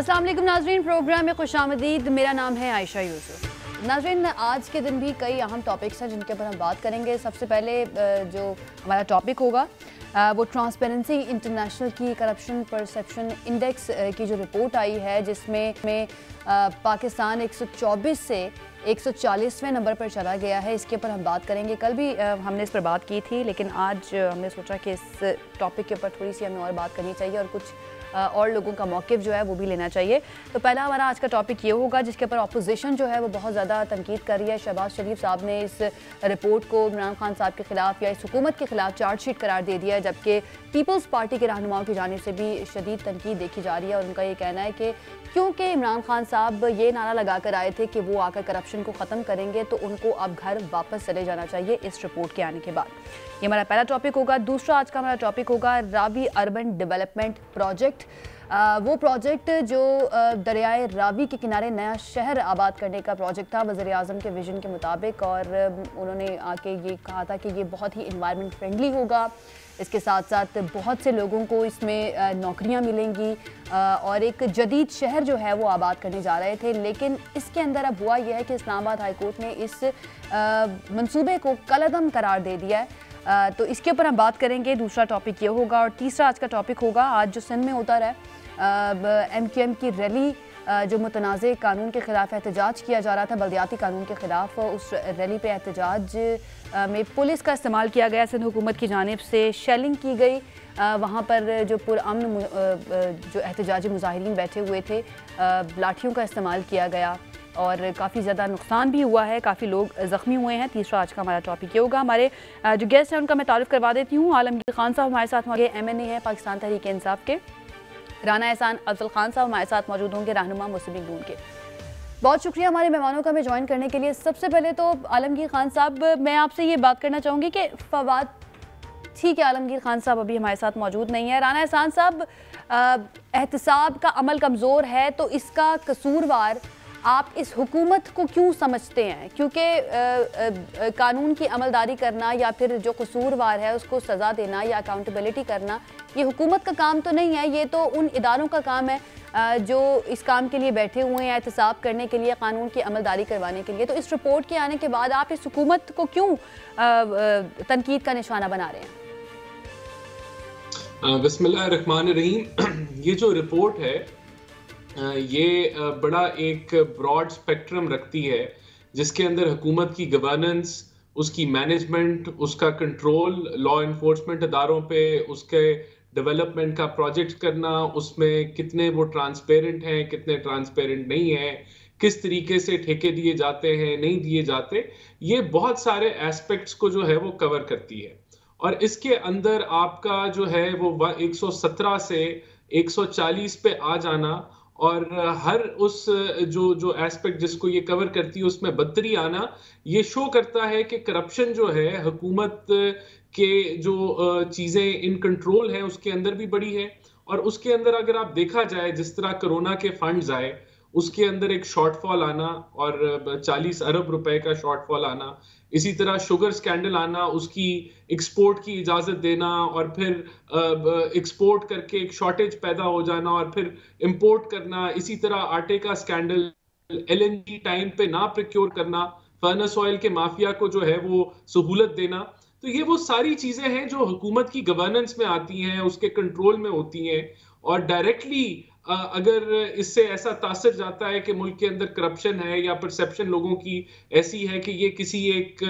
अस्सलाम वालेकुम नाज़रीन, प्रोग्राम में खुशामदीद। मेरा नाम है आयशा यूसुफ। नाज़रीन, आज के दिन भी कई अहम टॉपिक्स हैं जिनके ऊपर हम बात करेंगे। सबसे पहले जो हमारा टॉपिक होगा वो ट्रांसपेरेंसी इंटरनेशनल की करप्शन परसेप्शन इंडेक्स की जो रिपोर्ट आई है, जिसमें पाकिस्तान 124 से 140वें नंबर पर चला गया है। इसके ऊपर हम बात करेंगे। कल भी हमने इस पर बात की थी, लेकिन आज हमने सोचा कि इस टॉपिक के ऊपर थोड़ी सी हमें और बात करनी चाहिए और कुछ और लोगों का मौक़िफ़ जो है वो भी लेना चाहिए। तो पहला हमारा आज का टॉपिक ये होगा जिसके ऊपर अपोजिशन जो है वो बहुत ज़्यादा तनकीद कर रही है। शहबाज शरीफ साहब ने इस रिपोर्ट को इमरान खान साहब के ख़िलाफ़ या इस हुकूमत के ख़िलाफ़ चार्जशीट करार दे दिया है, जबकि पीपल्स पार्टी के रहनुमाओं की जानिब से भी शदीद तनकीद देखी जा रही है। और उनका ये कहना है कि क्योंकि इमरान खान साहब ये नारा लगा कर आए थे कि वो आकर करप्शन को ख़त्म करेंगे, तो उनको अब घर वापस चले जाना चाहिए इस रिपोर्ट के आने के बाद। ये हमारा पहला टॉपिक होगा। दूसरा आज का हमारा टॉपिक होगा रावी अर्बन डेवलपमेंट प्रोजेक्ट। वो प्रोजेक्ट जो दरियाए रावी के किनारे नया शहर आबाद करने का प्रोजेक्ट था वज़ीर आज़म के विजन के मुताबिक, और उन्होंने आके ये कहा था कि ये बहुत ही इन्वायरमेंट फ्रेंडली होगा। इसके साथ साथ बहुत से लोगों को इसमें नौकरियां मिलेंगी और एक जदीद शहर जो है वो आबाद करने जा रहे थे। लेकिन इसके अंदर अब हुआ यह है कि इस्लामाबाद हाई कोर्ट ने इस मंसूबे को कलअदम करार दे दिया है। तो इसके ऊपर हम बात करेंगे। दूसरा टॉपिक ये होगा। और तीसरा आज का टॉपिक होगा, आज जो सिंध में होता रहा MQM की रैली, जो मुतनाज़े कानून के ख़िलाफ़ एहतजाज किया जा रहा था, बल्दियाती कानून के ख़िलाफ़, उस रैली पे एहतजाज में पुलिस का इस्तेमाल किया गया। सिंध हुकूमत की जानिब से शेलिंग की गई। वहाँ पर जो पुरअमन जो एहतजाजी मुजाहिरीन बैठे हुए थे, लाठियों का इस्तेमाल किया गया और काफ़ी ज़्यादा नुकसान भी हुआ है, काफ़ी लोग ज़ख्मी हुए हैं। तीसरा आज का हमारा टॉपिक ये होगा। हमारे जो गेस्ट हैं उनका मैं तारुफ करवा देती हूँ। आलमगीर खान साहब हमारे साथ होंगे, MNA हैं पाकिस्तान तहरीक इंसाफ के। राना एहसान अफजल खान साहब हमारे साथ मौजूद होंगे, रहनुमा मुस्लिम लीग नून के। बहुत शुक्रिया हमारे मेहमानों का हमें ज्वाइन करने के लिए। सबसे पहले तो आलमगीर खान साहब, मैं आपसे ये बात करना चाहूँगी कि फवाद, ठीक है आलमगीर खान साहब अभी हमारे साथ मौजूद नहीं है। राना एहसान साहब, एहतसाब का अमल कमज़ोर है, तो इसका कसूरवार आप इस हुकूमत को क्यों समझते हैं? क्योंकि कानून की अमलदारी करना या फिर जो कसूरवार है उसको सज़ा देना या अकाउंटेबिलिटी करना ये हुकूमत का काम तो नहीं है, ये तो उन इदारों का काम है जो इस काम के लिए बैठे हुए हैं, एहतसाब करने के लिए, कानून की अमलदारी करवाने के लिए। तो इस रिपोर्ट के आने के बाद आप इस हुकूमत को क्यों तनकीद का निशाना बना रहे हैं? बिस्मिल्लाहिर्रहमानिर्रहीम। ये जो रिपोर्ट है ये बड़ा एक ब्रॉड स्पेक्ट्रम रखती है, जिसके अंदर हुकूमत की गवर्नेंस, उसकी मैनेजमेंट, उसका कंट्रोल, लॉ इन्फोर्समेंट अदारों पे उसके डेवलपमेंट का प्रोजेक्ट करना, उसमें कितने वो ट्रांसपेरेंट हैं, कितने ट्रांसपेरेंट नहीं हैं, किस तरीके से ठेके दिए जाते हैं, नहीं दिए जाते, ये बहुत सारे एस्पेक्ट्स को जो है वो कवर करती है। और इसके अंदर आपका जो है वो 117 से 140 पे आ जाना और हर उस जो एस्पेक्ट जिसको ये कवर करती है उसमें बदतरी आना, ये शो करता है कि करप्शन जो है हुकूमत के जो चीज़ें इन कंट्रोल हैं उसके अंदर भी बड़ी है। और उसके अंदर अगर आप देखा जाए, जिस तरह कोरोना के फंड्स आए उसके अंदर एक शॉर्टफॉल आना और 40 अरब रुपए का शॉर्टफॉल आना, इसी तरह शुगर स्कैंडल आना, उसकी एक्सपोर्ट की इजाज़त देना और फिर एक्सपोर्ट करके एक शॉर्टेज पैदा हो जाना और फिर इंपोर्ट करना, इसी तरह आटे का स्कैंडल, LNG टाइम पे ना प्रोक्योर करना, फर्नेस ऑयल के माफिया को जो है वो सहूलत देना। तो ये वो सारी चीजें हैं जो हुकूमत की गवर्नेंस में आती हैं, उसके कंट्रोल में होती हैं। और डायरेक्टली अगर इससे ऐसा तासर जाता है कि मुल्क के अंदर करप्शन है या परसेप्शन लोगों की ऐसी है कि ये किसी एक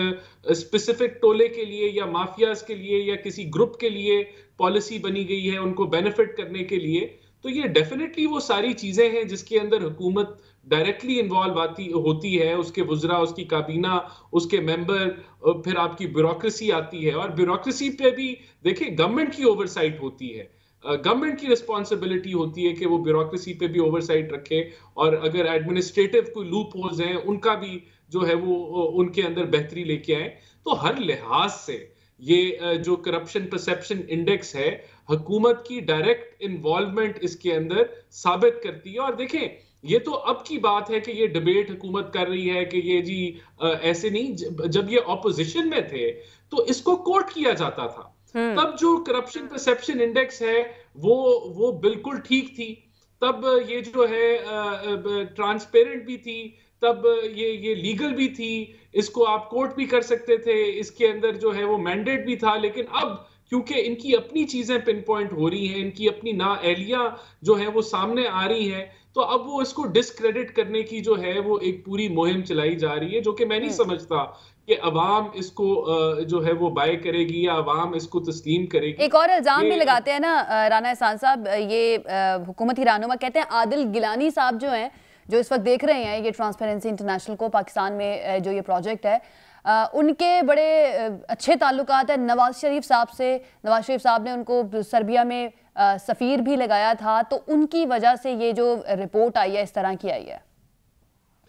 स्पेसिफिक टोले के लिए या माफियाज के लिए या किसी ग्रुप के लिए पॉलिसी बनी गई है उनको बेनिफिट करने के लिए, तो ये डेफिनेटली वो सारी चीजें हैं जिसके अंदर हुकूमत डायरेक्टली इन्वॉल्व होती है। उसके वुज़रा, उसकी काबीना, उसके मेंबर, फिर आपकी ब्यूरोक्रेसी आती है। और ब्यूरोक्रेसी पे भी देखिए गवर्नमेंट की ओवरसाइट होती है, गवर्नमेंट की रिस्पॉन्सिबिलिटी होती है कि वो ब्यूरोक्रेसी पे भी ओवरसाइट रखे, और अगर एडमिनिस्ट्रेटिव कोई लूप होल्स हैं उनका भी जो है वो उनके अंदर बेहतरी लेके आए। तो हर लिहाज से ये जो करप्शन परसेप्शन इंडेक्स है, हुकूमत की डायरेक्ट इन्वॉल्वमेंट इसके अंदर साबित करती है। और देखें, ये तो अब की बात है कि ये डिबेट हुकूमत कर रही है कि ये जी ऐसे नहीं, जब ये ऑपोजिशन में थे तो इसको कोट किया जाता था। तब जो करप्शन परसेप्शन इंडेक्स है वो बिल्कुल ठीक थी। तब ये जो है ट्रांसपेरेंट भी थी, तब ये लीगल भी थी, इसको आप कोर्ट भी कर सकते थे, इसके अंदर जो है वो मैंडेट भी था। लेकिन अब क्योंकि इनकी अपनी चीजें पिन पॉइंट हो रही हैं, इनकी अपनी नाअहलियां जो है वो सामने आ रही हैं, तो अब वो इसको डिस्क्रेडिट करने की जो है वो एक पूरी मुहिम चलाई जा रही है, जो कि मैं नहीं समझता कि अवाम इसको जो है वो बाय करेगी या अवाम इसको तस्लीम करेगी। एक और इल्जाम भी लगाते हैं ना राना एहसान साहब, ये हुकूमती रहनुमा कहते हैं आदिल गिलानी साहब जो हैं, जो इस वक्त देख रहे हैं ये ट्रांसपेरेंसी इंटरनेशनल को, पाकिस्तान में जो ये प्रोजेक्ट है, उनके बड़े अच्छे ताल्लुकात हैं नवाज शरीफ साहब से। नवाज शरीफ साहब ने उनको सर्बिया में सफ़ीर भी लगाया था, तो उनकी वजह से ये जो रिपोर्ट आई है इस तरह की आई है,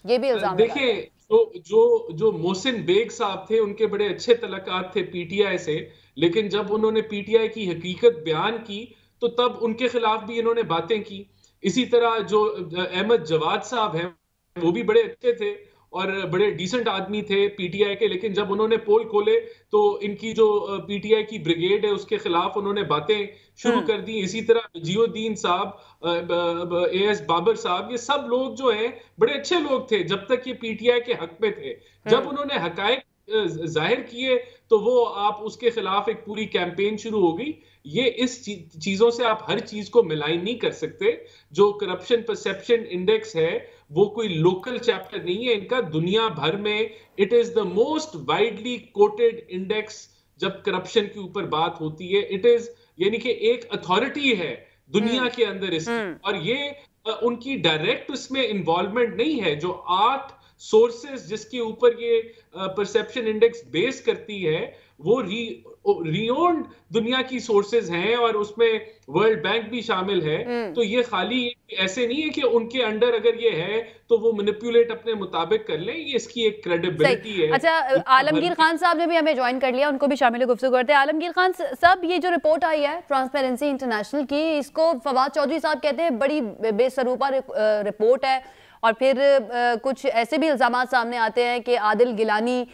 ये भी इल्जाम। देखिए, जो मोहसिन बेग साहब थे उनके बड़े अच्छे तलकात थे पीटीआई से, लेकिन जब उन्होंने पीटीआई की हकीकत बयान की तो तब उनके खिलाफ भी इन्होंने बातें की। इसी तरह जो अहमद जवाद साहब हैं वो भी बड़े अच्छे थे और बड़े डिसेंट आदमी थे पीटीआई के, लेकिन जब उन्होंने पोल खोले तो इनकी जो पीटीआई की ब्रिगेड है उसके खिलाफ उन्होंने बातें शुरू कर दी। इसी तरह जियोदीन साहब, एएस बाबर साहब, ये सब लोग जो हैं बड़े अच्छे लोग थे जब तक ये पीटीआई के हक में थे। जब उन्होंने हकायक जाहिर किए तो वो आप उसके खिलाफ एक पूरी कैंपेन शुरू हो गई। ये इस चीजों से आप हर चीज को मिलाइन नहीं कर सकते। जो करप्शन परसेप्शन इंडेक्स है वो कोई लोकल चैप्टर नहीं है इनका, दुनिया भर में it is the most widely coated index जब करप्शन के ऊपर बात होती है। इट इज यानी कि एक अथॉरिटी है दुनिया के अंदर इसकी, और ये उनकी डायरेक्ट उसमें इन्वॉल्वमेंट नहीं है। जो 8 सोर्सेस जिसके ऊपर ये परसेप्शन इंडेक्स बेस करती है वो रिओन्ड दुनिया की सोर्सेज हैं और उसमें वर्ल्ड बैंक भी शामिल है। तो ये खाली ऐसे नहीं है कि उनके अंडर अगर ये है तो वो मैनिपुलेट अपने मुताबिक कर लें, ये इसकी एक क्रेडिबिलिटी है। अच्छा, आलमगीर खान साहब ने भी हमें ज्वाइन कर लिया, उनको भी शामिल गुफ्तगू करते हैं। आलमगीर खान साहब, ये जो रिपोर्ट आई है ट्रांसपेरेंसी इंटरनेशनल की, इसको फवाद चौधरी साहब कहते हैं बड़ी बेसरूपा रिपोर्ट है, और फिर कुछ ऐसे भी इल्ज़ामात सामने आते हैं कि आदिल गिलानी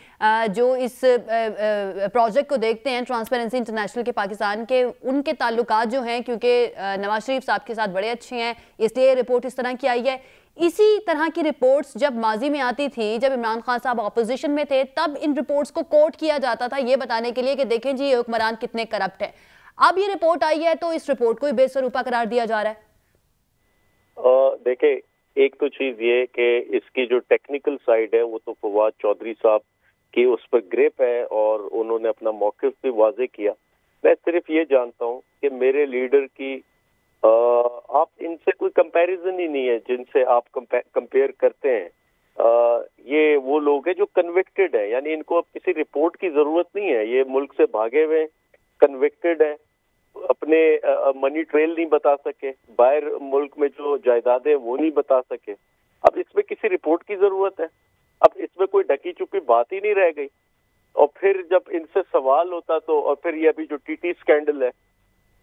जो इस प्रोजेक्ट को देखते हैं ट्रांसपेरेंसी इंटरनेशनल के पाकिस्तान के, उनके ताल्लुकात जो हैं क्योंकि नवाज शरीफ साहब के साथ बड़े अच्छे हैं, इसलिए रिपोर्ट इस तरह की आई है। इसी तरह की रिपोर्ट्स जब माजी में आती थी, जब इमरान खान साहब अपोजिशन में थे, तब इन रिपोर्ट्स को कोट किया जाता था ये बताने के लिए कि देखें जी ये हुक्मरान कितने करप्ट है। अब ये रिपोर्ट आई है तो इस रिपोर्ट को ही बेसरूपा करार दिया जा रहा है। देखें, एक तो चीज ये कि इसकी जो टेक्निकल साइड है वो तो फवाद चौधरी साहब की उस पर ग्रिप है और उन्होंने अपना मौक़िफ़ भी वाज़े किया। मैं सिर्फ ये जानता हूँ कि मेरे लीडर की आप इनसे कोई कंपैरिजन ही नहीं है जिनसे आप कंपेयर करते हैं। ये वो लोग हैं जो कन्विक्टेड है, यानी इनको अब किसी रिपोर्ट की जरूरत नहीं है। ये मुल्क से भागे हुए कन्विक्टेड है, अपने मनी ट्रेल नहीं बता सके, बाहर मुल्क में जो जायदादें वो नहीं बता सके। अब इसमें किसी रिपोर्ट की जरूरत है? अब इसमें कोई ढकी छुपी बात ही नहीं रह गई। और फिर जब इनसे सवाल होता तो, और फिर ये अभी जो टीटी स्कैंडल है,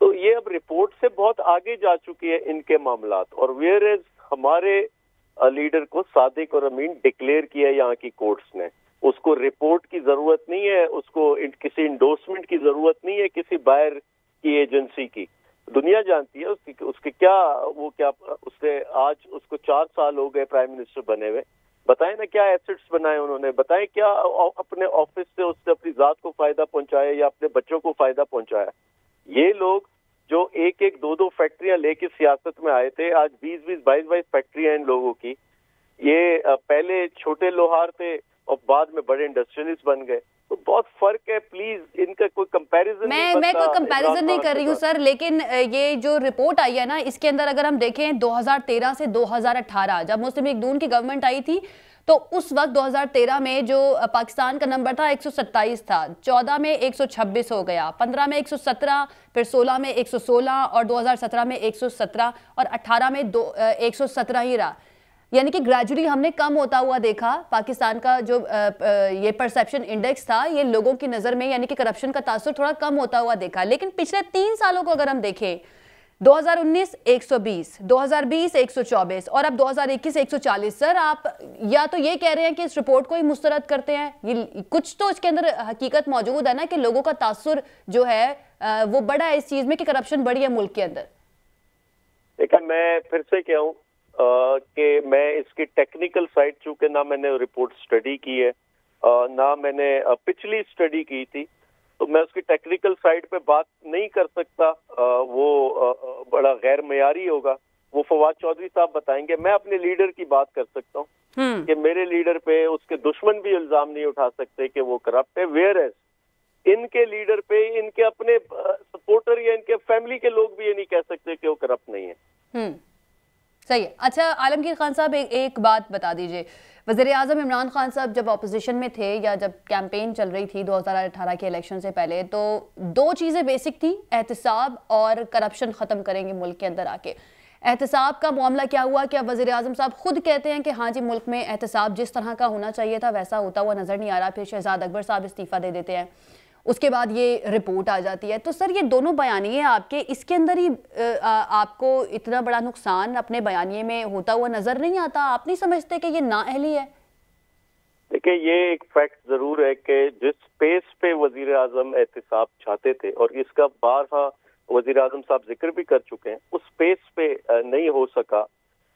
तो ये अब रिपोर्ट से बहुत आगे जा चुकी है इनके मामलात। और वेयर एज हमारे लीडर को सादिक और अमीन डिक्लेयर किया यहाँ की कोर्ट्स ने, उसको रिपोर्ट की जरूरत नहीं है, उसको किसी इंडोर्समेंट की जरूरत नहीं है किसी बाहर की एजेंसी की। दुनिया जानती है उसके क्या, वो क्या, उसने आज उसको 4 साल हो गए प्राइम मिनिस्टर बने हुए। बताएं ना क्या एसेट्स बनाए उन्होंने, बताएं क्या अपने ऑफिस से उससे अपनी जात को फायदा पहुंचाया या अपने बच्चों को फायदा पहुंचाया। ये लोग जो 1-1, 2-2 फैक्ट्रियां लेके सियासत में आए थे, आज 20-20, 22-22 फैक्ट्रियां इन लोगों की। ये पहले छोटे लोहार थे और बाद में बड़े इंडस्ट्रियलिस्ट बन गए। तो बहुत फर्क है। प्लीज इनका कोई कंपैरिजन मैं कोई कंपैरिजन नहीं कर रही हूँ सर, लेकिन ये जो रिपोर्ट आई है ना, इसके अंदर अगर हम देखें 2013 से 2018 जब मुस्लिम लीग नून की गवर्नमेंट आई थी, तो उस वक्त 2013 में जो पाकिस्तान का नंबर था 127 था, 14 में 126 हो गया, 15 में 117, फिर 16 में 116 और 2017 में 117 और 18 में 117 ही रहा। यानी कि ग्रेजुअली हमने कम होता हुआ देखा पाकिस्तान का जो ये परसेप्शन इंडेक्स था, ये लोगों की नज़र में यानी कि करप्शन का तासुर थोड़ा कम होता हुआ देखा। लेकिन पिछले 3 सालों को अगर हम देखें, 2019 120, 2020 124 और अब 2021 140। सर आप या तो ये कह रहे हैं कि इस रिपोर्ट को ही मुस्तरद करते हैं, ये कुछ तो इसके अंदर हकीकत मौजूद है ना कि लोगों का तासुर जो है वो बड़ा है इस चीज़ में कि करप्शन बढ़ी है मुल्क के अंदर। देखिए, मैं फिर से कहूँ कि मैं इसकी टेक्निकल साइड, चूंकि ना मैंने रिपोर्ट स्टडी की है, ना मैंने पिछली स्टडी की थी, तो मैं उसकी टेक्निकल साइड पे बात नहीं कर सकता। वो बड़ा गैर मयारी होगा, वो फवाद चौधरी साहब बताएंगे। मैं अपने लीडर की बात कर सकता हूँ कि मेरे लीडर पे उसके दुश्मन भी इल्जाम नहीं उठा सकते कि वो करप्ट है, वेयर एज इनके लीडर पे इनके अपने सपोर्टर या इनके फैमिली के लोग भी ये नहीं कह सकते कि वो करप्ट नहीं है। सही है। अच्छा आलमगीर खान साहब, एक बात बता दीजिए, वज़ीर आज़म इमरान खान साहब जब ऑपोजिशन में थे या जब कैंपेन चल रही थी 2018 के इलेक्शन से पहले, तो दो चीज़ें बेसिक थी, एहतिसाब और करप्शन ख़त्म करेंगे मुल्क के अंदर आके। एहतिसाब का मामला क्या हुआ? क्या वज़ीर आज़म साहब खुद कहते हैं कि हाँ जी मुल्क में एहतिसाब जिस तरह का होना चाहिए था वैसा होता हुआ नज़र नहीं आ रहा, फिर शहजाद अकबर साहब इस्तीफ़ा दे देते हैं, उसके बाद ये रिपोर्ट आ जाती है। तो सर ये दोनों बयानिए आपके, इसके अंदर ही आपको इतना बड़ा नुकसान अपने बयानिए में होता हुआ नजर नहीं आता? आप नहीं समझते कि ये नाअहली है? देखिए, ये एक फैक्ट जरूर है कि जिस स्पेस पे वजीर आजम एहतिसाब चाहते थे, और इसका बारहा वजीर आजम साहब जिक्र भी कर चुके हैं, उस स्पेस पे नहीं हो सका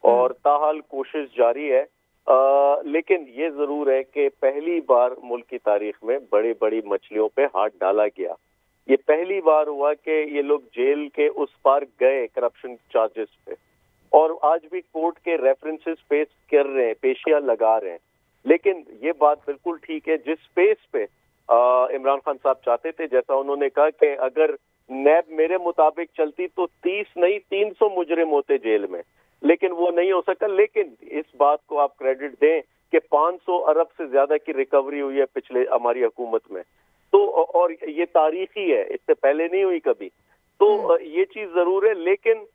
और ताहाल कोशिश जारी है। लेकिन ये जरूर है कि पहली बार मुल्क की तारीख में बड़ी बड़ी मछलियों पे हाथ डाला गया। ये पहली बार हुआ कि ये लोग जेल के उस पार गए करप्शन चार्जेस पे, और आज भी कोर्ट के रेफरेंसेस पेश कर रहे हैं, पेशियां लगा रहे हैं। लेकिन ये बात बिल्कुल ठीक है, जिस स्पेस पे इमरान खान साहब चाहते थे, जैसा उन्होंने कहा कि अगर नैब मेरे मुताबिक चलती तो 30 नहीं 300 मुजरिम होते जेल में, लेकिन वो नहीं हो सका। लेकिन इस बात को आप क्रेडिट दें कि 500 अरब से ज्यादा की रिकवरी हुई है पिछले हमारी हुकूमत में, तो और ये तारीखी है, इससे पहले नहीं हुई कभी। तो ये चीज जरूर है, लेकिन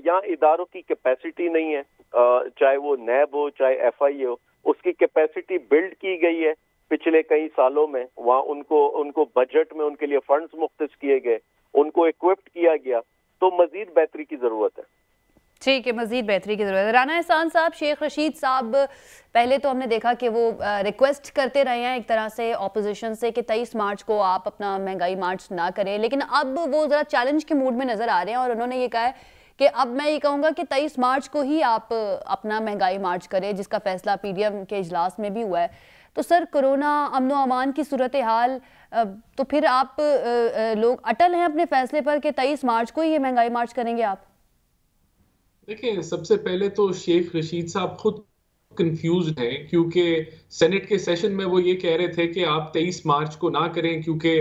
यहाँ इदारों की कैपेसिटी नहीं है, चाहे वो नैब हो चाहे FI हो, उसकी कैपेसिटी बिल्ड की गई है पिछले कई सालों में। वहाँ उनको बजट में उनके लिए फंड्स मुख्तस किए गए, उनको इक्विप्ड किया गया, तो मजीद बेहतरी की जरूरत है। ठीक है, मजीद बेहतरी की ज़रूरत है। राना एहसान साहब, शेख रशीद साहब पहले तो हमने देखा कि वो रिक्वेस्ट करते रहे हैं एक तरह से ऑपोजिशन से कि 23 मार्च को आप अपना महंगाई मार्च ना करें, लेकिन अब वो ज़रा चैलेंज के मूड में नज़र आ रहे हैं और उन्होंने ये कहा है कि अब मैं ये कहूँगा कि 23 मार्च को ही आप अपना महंगाई मार्च करें, जिसका फैसला PDM के इजलास में भी हुआ है। तो सर कोरोना अमन व अमान की सूरत हाल, तो फिर आप लोग अटल हैं अपने फैसले पर कि 23 मार्च को ही ये महंगाई मार्च करेंगे आप? देखिए, सबसे पहले तो शेख रशीद साहब खुद कंफ्यूज्ड हैं, क्योंकि सेनेट के सेशन में वो ये कह रहे थे कि आप 23 मार्च को ना करें क्योंकि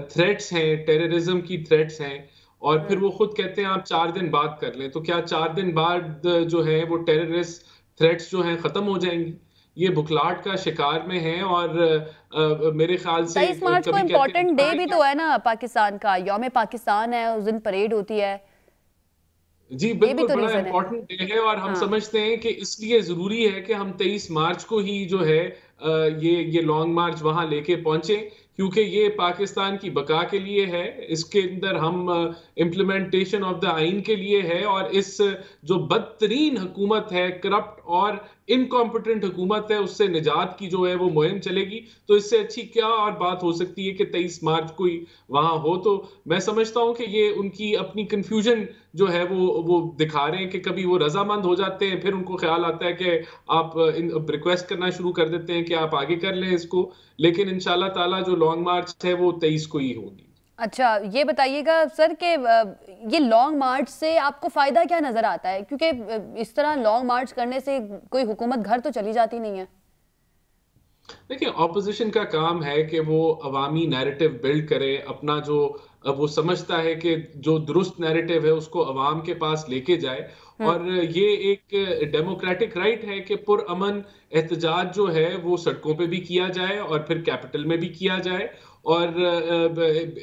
थ्रेट्स हैं, टेररिज्म की थ्रेट्स हैं, और फिर वो खुद कहते हैं आप 4 दिन बाद कर लें। तो क्या 4 दिन बाद जो है वो टेररिस्ट थ्रेट्स जो हैं खत्म हो जाएंगी? ये बुखलाहट का शिकार में है। और मेरे ख्याल से 23 मार्च को इम्पोर्टेंट डे भी तो है ना पाकिस्तान का, यौम पाकिस्तान है, उस दिन परेड होती है। जी बिल्कुल, तो बड़ा इम्पोर्टेंट डे है, और हम समझते हैं कि इसलिए जरूरी है कि हम 23 मार्च को ही जो है ये लॉन्ग मार्च वहां लेके पहुंचे, क्योंकि ये पाकिस्तान की बका के लिए है। इसके अंदर हम इम्प्लीमेंटेशन ऑफ द आइन के लिए है, और इस जो बदतरीन हुकूमत है, करप्ट और इनकॉम्पिटेंट हुकूमत है, उससे निजात की जो है वो मुहिम चलेगी। तो इससे अच्छी क्या और बात हो सकती है कि 23 मार्च को ही वहां हो। तो मैं समझता हूं कि ये उनकी अपनी कंफ्यूजन जो है वो दिखा रहे हैं कि कभी वो रजामंद हो जाते हैं, फिर उनको ख्याल आता है कि आप रिक्वेस्ट करना शुरू कर देते हैं कि आप आगे कर लें इसको, लेकिन इंशाल्लाह ताला जो लॉन्ग मार्च है वो 23 को ही होगी। अच्छा, ये बताइएगा सर कि ये लॉन्ग मार्च से आपको फ़ायदा क्या नज़र आता है? क्योंकि इस तरह लॉन्ग मार्च करने से कोई हुकूमत घर तो चली जाती नहीं है। देखिए, ऑपोजिशन का काम है कि वो अवामी नैरेटिव बिल्ड करे, अपना जो वो समझता है कि जो दुरुस्त नैरेटिव है उसको अवाम के पास लेके जाए। और ये एक डेमोक्रेटिक राइट है कि पुरअमन एहतजाज जो है वो सड़कों पे भी किया जाए और फिर कैपिटल में भी किया जाए, और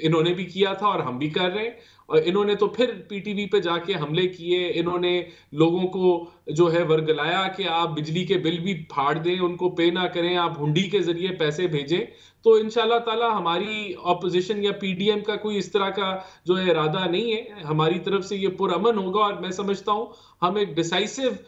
इन्होंने भी किया था और हम भी कर रहे हैं। और इन्होंने तो फिर PTV पे जाके हमले किए, इन्होंने लोगों को जो है वर्गलाया कि आप बिजली के बिल भी फाड़ दें, उनको पे ना करें, आप हुंडी के जरिए पैसे भेजें। तो इंशाल्लाह ताला हमारी ऑपोजिशन या PDM का कोई इस तरह का जो है इरादा नहीं है, हमारी तरफ से ये पुरअमन होगा। और मैं समझता हूँ हम एक डिसाइसिव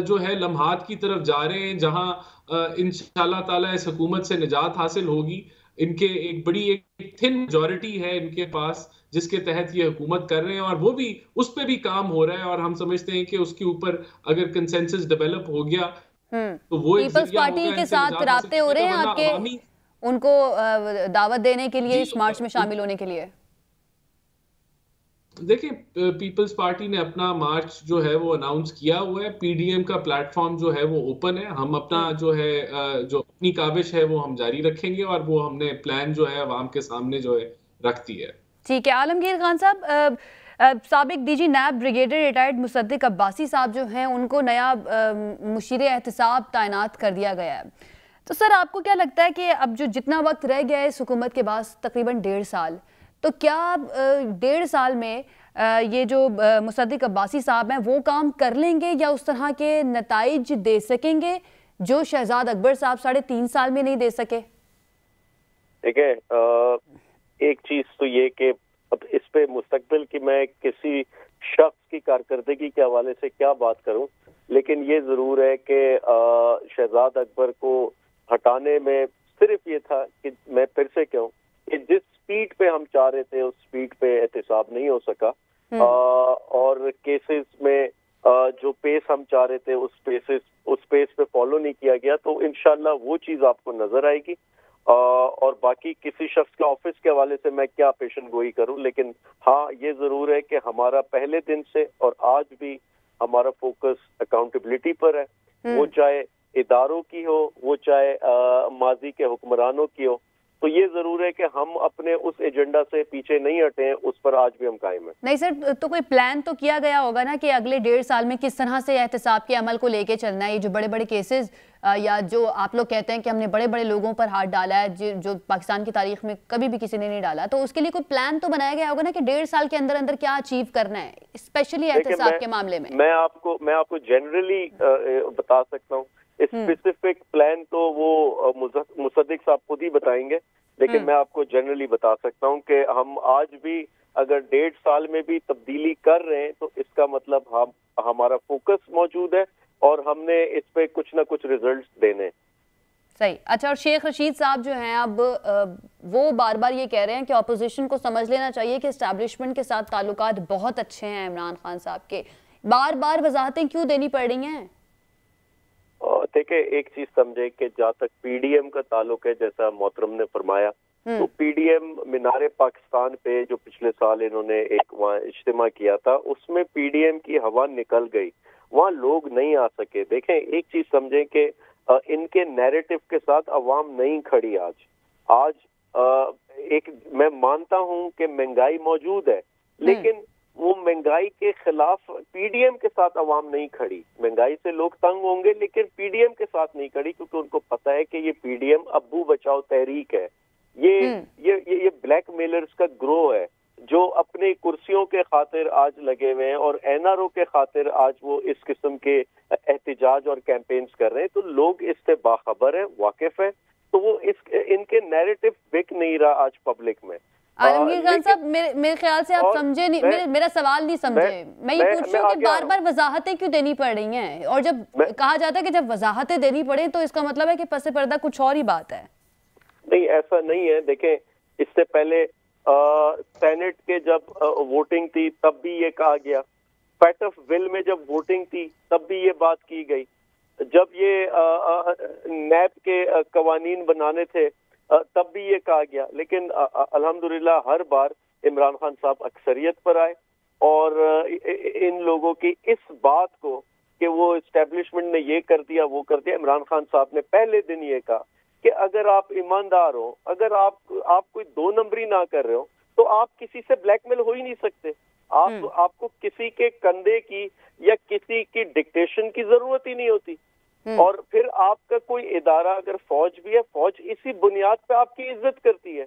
जो है लम्हात की तरफ जा रहे हैं, जहां इंशाल्लाह ताला इस हुकूमत से निजात हासिल होगी। इनके एक बड़ी एक थिन मेजॉरिटी है इनके पास जिसके तहत ये हुकूमत कर रहे हैं, और वो भी उस पे भी काम हो रहा है, और हम समझते हैं कि उसके ऊपर अगर कंसेंसस डेवलप हो गया तो वो एक पीपल्स जरिया पार्टी होगा के इनसे साथ निजात हासिल राब्ते हो करने रहे का, हैं वरना आपके अवामी उनको दावत देने के लिए जी इस मार्च में शामिल होने के लिए? देखिए, पीपल्स पार्टी ने अपना मार्च जो है वो अनाउंस किया हुआ है। पीडीएम का प्लेटफॉर्म जो है वो ओपन है। हम अपना जो है जो अपनी काविश है वो हम जारी रखेंगे, और वो हमने प्लान जो है अवाम के सामने जो है रख दी है। ठीक है। आलमगीर खान साहब, साबिक DG NAB brigadier retired Musaddiq Abbasi साहब जो हैं उनको नया मुशीर एहतसाब तैनात कर दिया गया है। तो सर आपको क्या लगता है कि अब जो जितना वक्त रह गया है इस हुकूमत के पास, तकरीबन 1.5 साल, तो क्या 1.5 साल में ये जो मुसद्दिक अब्बासी साहब हैं वो काम कर लेंगे या उस तरह के नताइज दे सकेंगे जो शहजाद अकबर साहब 3.5 साल में नहीं दे सके? देखिए, एक चीज तो ये कि अब इस पे मुस्तकबिल की मैं किसी शख्स की कारकर्दगी के हवाले से क्या बात करूं, लेकिन ये जरूर है कि शहजाद अकबर को हटाने में सिर्फ ये था कि मैं फिर से कहूं कि जिस स्पीड पे हम चाह रहे थे उस स्पीड पे एहतसाब नहीं हो सका, और केसेस में जो पेस हम चाह रहे थे उस पेस पे फॉलो नहीं किया गया। तो इंशाल्लाह वो चीज आपको नजर आएगी। और बाकी किसी शख्स के ऑफिस के हवाले से मैं क्या पेशन गोई करूं, लेकिन हाँ ये जरूर है कि हमारा पहले दिन से और आज भी हमारा फोकस अकाउंटेबिलिटी पर है, वो चाहे इदारों की हो, वो चाहे माजी के हुक्मरानों की हो। तो ये जरूर है कि हम अपने उस एजेंडा से पीछे नहीं हटे हैं, उस पर आज भी हम कायम हैं। नहीं सर, तो कोई प्लान तो किया गया होगा ना कि अगले 1.5 साल में किस तरह से एहतसाब के अमल को लेके चलना है। ये जो बड़े बड़े केसेस या जो आप लोग कहते हैं कि हमने बड़े बड़े लोगों पर हाथ डाला है जो पाकिस्तान की तारीख में कभी भी किसी ने नहीं डाला, तो उसके लिए कोई प्लान तो बनाया गया होगा ना कि 1.5 साल के अंदर अंदर क्या अचीव करना है, स्पेशली एहतसाब के मामले में? मैं आपको जनरली बता सकता हूँ। स्पेसिफिक प्लान तो वो मुसद्दिक साहब खुद ही बताएंगे, लेकिन मैं आपको जनरली बता सकता हूँ कि हम आज भी अगर 1.5 साल में भी तब्दीली कर रहे हैं तो इसका मतलब हमारा फोकस मौजूद है और हमने इस पे कुछ ना कुछ रिजल्ट्स देने। सही। अच्छा, और शेख रशीद साहब जो हैं अब वो बार बार ये कह रहे हैं कि ऑपोजिशन को समझ लेना चाहिए कि एस्टैब्लिशमेंट के साथ ताल्लुकात बहुत अच्छे हैं इमरान खान साहब के। बार बार वजाहतें क्यों देनी पड़ रही हैं? देखिए, एक चीज समझे कि जहाँ तक पीडीएम का ताल्लुक है, जैसा मोहतरम ने फरमाया, तो पीडीएम मीनारे पाकिस्तान पे जो पिछले साल इन्होंने एक वहाँ इज्तिमा किया था, उसमें पीडीएम की हवा निकल गई, वहाँ लोग नहीं आ सके। देखें, एक चीज समझें कि इनके नैरेटिव के साथ अवाम नहीं खड़ी। आज एक मैं मानता हूँ कि महंगाई मौजूद है, लेकिन वो महंगाई के खिलाफ पीडीएम के साथ अवाम नहीं खड़ी। महंगाई से लोग तंग होंगे लेकिन पीडीएम के साथ नहीं खड़ी, क्योंकि उनको पता है कि ये पीडीएम अब्बू बचाओ तहरीक है। ये ब्लैकमेलर्स का ग्रोह है जो अपनी कुर्सियों के खातिर आज लगे हुए हैं और एनआरओ के खातिर आज वो इस किस्म के एहतिजाज और कैंपेन्स कर रहे हैं। तो लोग इससे बाखबर है, वाकिफ है, तो वो इनके नैरेटिव बिक नहीं रहा आज पब्लिक में। आलमगीर खान साहब, मेरे ख्याल से आप समझे नहीं, मेरा सवाल नहीं समझे। मैं ये पूछ रही हूँ कि बार बार वजाहतें क्यों देनी पड़ रही हैं, और जब कहा जाता है कि जब वजाहतें देनी पड़े तो इसका मतलब है कि पसे पर्दा कुछ और ही बात है। नहीं, ऐसा नहीं है। देखें, इससे पहले सेनेट के जब वोटिंग थी तब भी ये कहा गया, फैट ऑफ विल में जब वोटिंग थी तब भी ये बात की गई, जब ये नैब के कवानीन बनाने थे तब भी ये कहा गया। लेकिन अल्हम्दुलिल्लाह हर बार इमरान खान साहब अक्सरियत पर आए और इन लोगों की इस बात को कि वो एस्टेब्लिशमेंट ने ये कर दिया वो कर दिया, इमरान खान साहब ने पहले दिन ये कहा कि अगर आप ईमानदार हो, अगर आप कोई 2 नंबरी ना कर रहे हो तो आप किसी से ब्लैकमेल हो ही नहीं सकते। आपको किसी के कंधे की या किसी की डिक्टेशन की जरूरत ही नहीं होती। और फिर आपका कोई इदारा अगर फौज भी है, फौज इसी बुनियाद पे आपकी इज्जत करती है।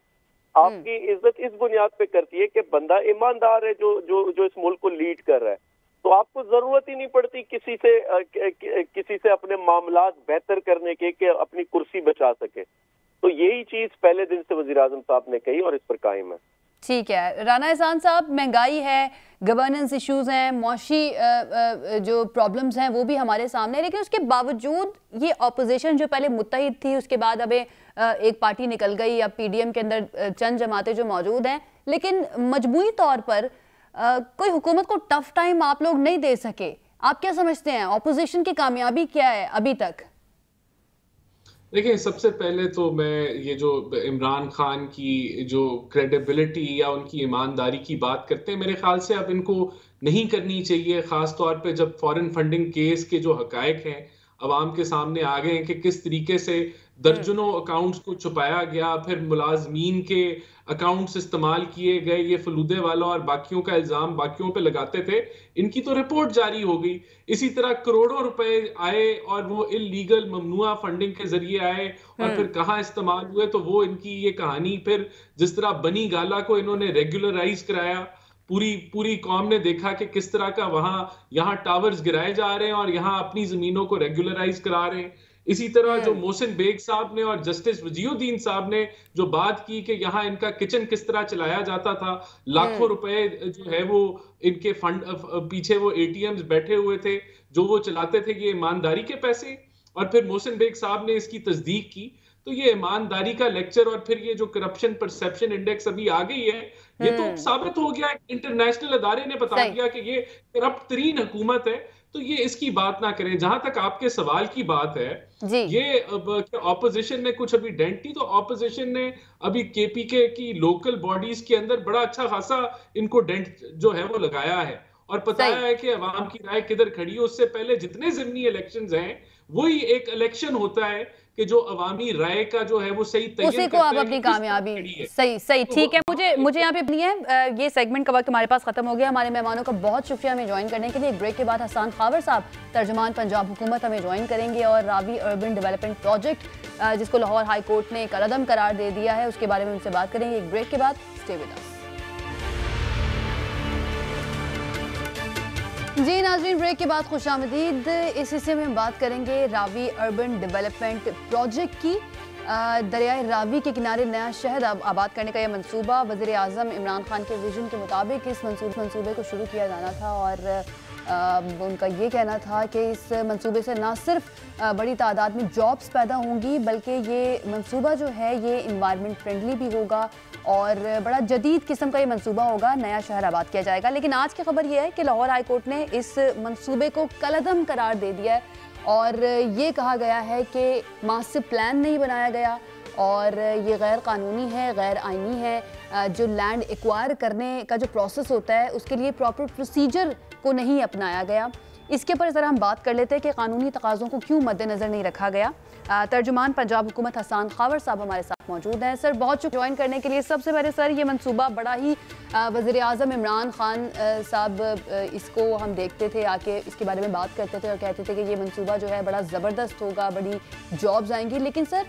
आपकी इज्जत इस बुनियाद पे करती है कि बंदा ईमानदार है जो इस मुल्क को लीड कर रहा है। तो आपको जरूरत ही नहीं पड़ती किसी से अपने मामलात बेहतर करने के कि अपनी कुर्सी बचा सके। तो यही चीज पहले दिन से वजीर आजम साहब ने कही और इस पर कायम है। ठीक है राना एहसान साहब, महंगाई है, गवर्नेंस इश्यूज हैं, मौशी जो प्रॉब्लम्स हैं वो भी हमारे सामने है, लेकिन उसके बावजूद ये ऑपोजिशन जो पहले मुत्तहिद थी उसके बाद अब एक पार्टी निकल गई, अब पीडीएम के अंदर चंद जमातें जो मौजूद हैं, लेकिन मजमूई तौर पर कोई हुकूमत को टफ टाइम आप लोग नहीं दे सके। आप क्या समझते हैं ऑपोजिशन की कामयाबी क्या है अभी तक? देखिए, सबसे पहले तो मैं ये जो इमरान खान की जो क्रेडिबिलिटी या उनकी ईमानदारी की बात करते हैं, मेरे ख्याल से अब इनको नहीं करनी चाहिए, खास तौर पे जब फॉरेन फंडिंग केस के जो हकायक हैं अवाम के सामने आ गए हैं कि किस तरीके से दर्जनों अकाउंट्स को छुपाया गया, फिर मुलाजमीन के अकाउंट्स इस्तेमाल किए गए, ये फलूदे वाला और बाकियों का इल्जाम बाकियों पे लगाते थे। इनकी तो रिपोर्ट जारी हो गई। इसी तरह करोड़ों रुपए आए और वो इलीगल ममनुआ फंडिंग के जरिए आए और फिर कहाँ इस्तेमाल हुए, तो वो इनकी ये कहानी फिर जिस तरह बनी गाला को इन्होंने रेगुलराइज कराया, पूरी कौम ने देखा कि किस तरह का यहाँ टावर्स गिराए जा रहे हैं और यहाँ अपनी जमीनों को रेगुलराइज करा रहे हैं। इसी तरह जो मोहसिन बेग साहब ने और जस्टिस वजीउद्दीन साहब ने जो बात की कि यहाँ इनका किचन किस तरह चलाया जाता था, लाखों रुपए जो है वो इनके फंड पीछे वो एटीएम्स बैठे हुए थे जो वो चलाते थे, ये ईमानदारी के पैसे। और फिर मोहसिन बेग साहब ने इसकी तस्दीक की, तो ये ईमानदारी का लेक्चर और फिर ये जो करप्शन परसेप्शन इंडेक्स अभी आ गई है, ये तो साबित हो गया, इंटरनेशनल अदारे ने बता दिया कि ये करप्ट तरीन हुकूमत है। तो ये इसकी बात ना करें। जहां तक आपके सवाल की बात है, ये ऑपोजिशन ने कुछ अभी डेंट की, तो ऑपोजिशन ने अभी केपीके की लोकल बॉडीज के अंदर बड़ा अच्छा खासा इनको डेंट जो है वो लगाया है और बताया है कि अवाम की राय किधर खड़ी है। उससे पहले जितने ज़िमनी इलेक्शंस हैं वही एक इलेक्शन होता है कि जो अवामी राय का जो है वो सही उसी को आप अपनी कामयाबी सही ठीक है। मुझे यहाँ पे अपनी है ये सेगमेंट का वक्त हमारे पास खत्म हो गया। हमारे मेहमानों का बहुत शुक्रिया हमें ज्वाइन करने के लिए। एक ब्रेक के बाद हसन खावर साहब तर्जुमान पंजाब हुकूमत हमें ज्वाइन करेंगे और रावी अर्बन डेवलपमेंट प्रोजेक्ट जिसको लाहौर हाई कोर्ट ने कलअदम करार दे दिया है उसके बारे में उनसे बात करेंगे। एक ब्रेक के बाद स्टे विद अस। जी नाज़रीन, ब्रेक के बाद खुशामदीद। इस हिस्से में हम बात करेंगे रावी अर्बन डेवलपमेंट प्रोजेक्ट की। दरियाए रावी के किनारे नया शहर आबाद करने का यह मंसूबा वज़ीर आज़म इमरान खान के विजन के मुताबिक इस मंसूबे को शुरू किया जाना था और उनका ये कहना था कि इस मंसूबे से ना सिर्फ बड़ी तादाद में जॉब्स पैदा होंगी बल्कि ये मंसूबा जो है ये इन्वायरमेंट फ्रेंडली भी होगा और बड़ा जदीद किस्म का ये मंसूबा होगा, नया शहर आबाद किया जाएगा। लेकिन आज की खबर ये है कि लाहौर हाई कोर्ट ने इस मंसूबे को कलअदम करार दे दिया है और ये कहा गया है कि मास्टर प्लान नहीं बनाया गया और ये गैर कानूनी है, गैर आइनी है। जो लैंड एक्वायर करने का जो प्रोसेस होता है उसके लिए प्रॉपर प्रोसीजर को नहीं अपनाया गया। इसके ऊपर ज़रा हम बात कर लेते हैं कि कानूनी तकाज़ों को क्यों मद्देनज़र नहीं रखा गया। तर्जुमान पंजाब हुकूमत हसन खावर साहब हमारे साथ मौजूद हैं। सर बहुत शुक्रिया ज्वाइन करने के लिए। सबसे पहले सर ये मंसूबा बड़ा ही वज़ीर आज़म इमरान खान साहब इसको हम देखते थे आके इसके बारे में बात करते थे और कहते थे कि ये मंसूबा जो है बड़ा ज़बरदस्त होगा, बड़ी जॉब्स आएंगी, लेकिन सर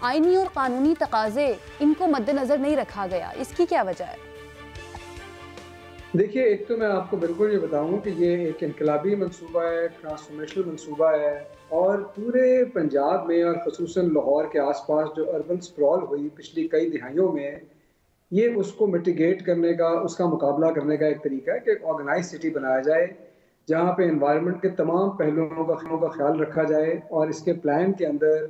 आइनी और कानूनी तकाज़े इनको मद्देनज़र नहीं रखा गया, इसकी क्या वजह है? देखिए, एक तो मैं आपको बिल्कुल ये बताऊं कि ये एक इनकलाबी मंसूबा है, ट्रांसफॉर्मेशनल मंसूबा है और पूरे पंजाब में और ख़ुसूसन लाहौर के आसपास जो अर्बन स्प्रॉल हुई पिछली कई दिहाइयों में, ये उसको मिटिगेट करने का, उसका मुकाबला करने का एक तरीका है कि एक ऑर्गेनाइज सिटी बनाया जाए जहाँ पे एनवायरनमेंट के तमाम पहलुओं का ख्याल रखा जाए। और इसके प्लान के अंदर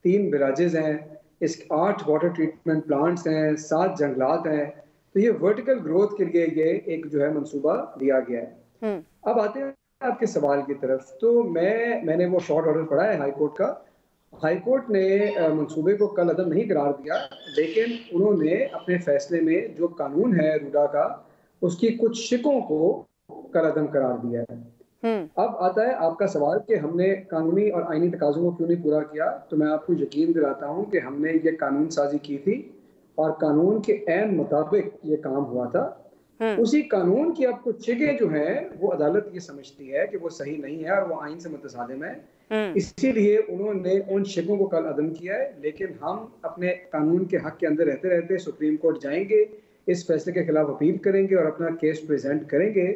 3 बैराजेस हैं, 8 वाटर ट्रीटमेंट प्लांट्स हैं, 7 जंगलात हैं। तो ये वर्टिकल ग्रोथ के लिए ये एक जो है मंसूबा दिया गया है। अब आते हैं आपके सवाल की तरफ। तो मैंने वो शॉर्ट ऑर्डर पढ़ा है हाई कोर्ट का। हाई कोर्ट ने मंसूबे को कलअदम नहीं करार दिया, लेकिन उन्होंने अपने फैसले में जो कानून है रूडा का उसकी कुछ शिकों को कलअदम करार दिया है। अब आता है आपका सवाल कि हमने कानूनी और आईनी तकाज़ों को क्यों नहीं पूरा किया। तो मैं आपको यकीन दिलाता हूँ कि हमने ये कानून साजी की थी और कानून के ऐन मुताबिक ये काम हुआ था। उसी कानून की अब कुछ शिकें जो हैं वो अदालत ये समझती है कि वो सही नहीं है और वो आइन से मुतसादिम है, इसीलिए उन्होंने उन शिकों को कल अदम किया है। लेकिन हम अपने कानून के हक के अंदर रहते रहते सुप्रीम कोर्ट जाएंगे, इस फैसले के खिलाफ अपील करेंगे और अपना केस प्रेजेंट करेंगे।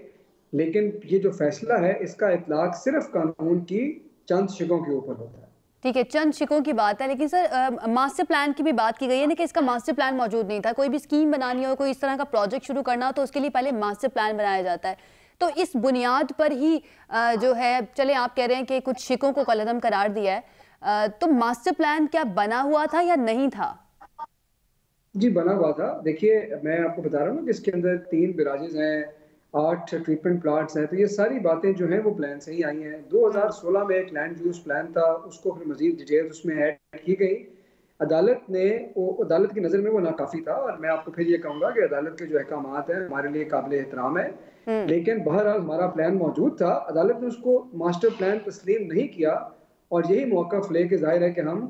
लेकिन ये जो फैसला है इसका इतलाक सिर्फ कानून की चंद शिकों के ऊपर होता है। ठीक है, चंद शिकों की बात है, लेकिन सर मास्टर प्लान की भी बात की गई है ना कि इसका मास्टर प्लान मौजूद नहीं था। कोई भी स्कीम बनानी हो, कोई इस तरह का प्रोजेक्ट शुरू करना हो तो उसके लिए पहले मास्टर प्लान बनाया जाता है। तो इस बुनियाद पर ही जो है, चले आप कह रहे हैं कि कुछ शिकों को कलअदम करार दिया है, तो मास्टर प्लान क्या बना हुआ था या नहीं था? जी बना हुआ था। देखिए मैं आपको बता रहा हूँ ना कि इसके अंदर 3 बैराजेस हैं, 8 ट्रीटमेंट प्लांट्स हैं, तो ये सारी बातें जो हैं वो प्लान से ही आई हैं। 2016 में एक लैंड यूज प्लान था, उसको फिर मजीद डिटेल्स उसमें ऐड की गई। अदालत ने अदालत की नज़र में वो नाकाफ़ी था, और मैं आपको फिर ये कहूँगा कि अदालत के जो अहकामात हैं हमारे लिए काबिल एहतराम है, लेकिन बहरहाल हमारा प्लान मौजूद था। अदालत ने उसको मास्टर प्लान तस्लीम नहीं किया, और यही मौक़िफ़ लेके ज़ाहिर है कि हम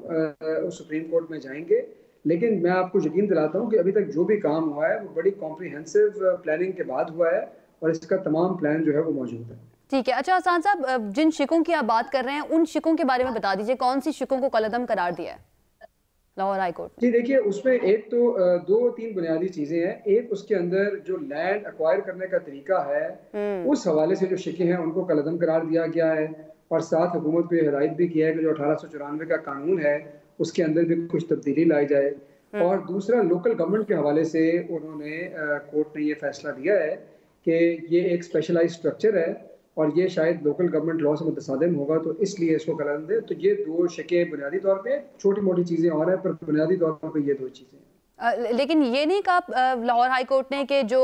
सुप्रीम कोर्ट में जाएंगे। लेकिन मैं आपको यकीन दिलाता हूँ कि अभी तक जो भी काम हुआ है वो बड़ी कॉम्प्रिहेंसिव प्लानिंग के बाद हुआ है, और इसका तमाम प्लान जो है वो मौजूद है। ठीक है। अच्छा हसन साहब, जिन शिकों की आप बात कर रहे हैं उन शिकों के बारे में बता दीजिए, कौन सी शिकों को कलअदम करार दिया है लाहौर हाई कोर्ट ने? जी देखिए, उसमें एक तो 2-3 बुनियादी चीज़ें हैं। एक, उसके अंदर जो लैंड एक्वायर करने का तरीका है उस हवाले से जो शिकें हैं उनको कलअदम करार दिया गया है, और साथ हुकूमत को ये हिदायत भी किया है कि जो 1894 का कानून है उसके अंदर भी कुछ तब्दीली लाई जाए। और दूसरा, लोकल गवर्नमेंट के हवाले से उन्होंने कोर्ट ने ये फैसला दिया है कि ये एक स्पेशलाइज्ड स्ट्रक्चर है और ये शायद लोकल गवर्नमेंट लॉ से मुतसादिम होगा, तो इसलिए इसको कलअदम दे। तो ये 2 शिकें बुनियादी तौर पे, छोटी मोटी चीज़ें और हैं, पर बुनियादी तौर पर ये 2 चीज़ें हैं। लेकिन ये नहीं कहा लाहौर हाई कोर्ट ने कि जो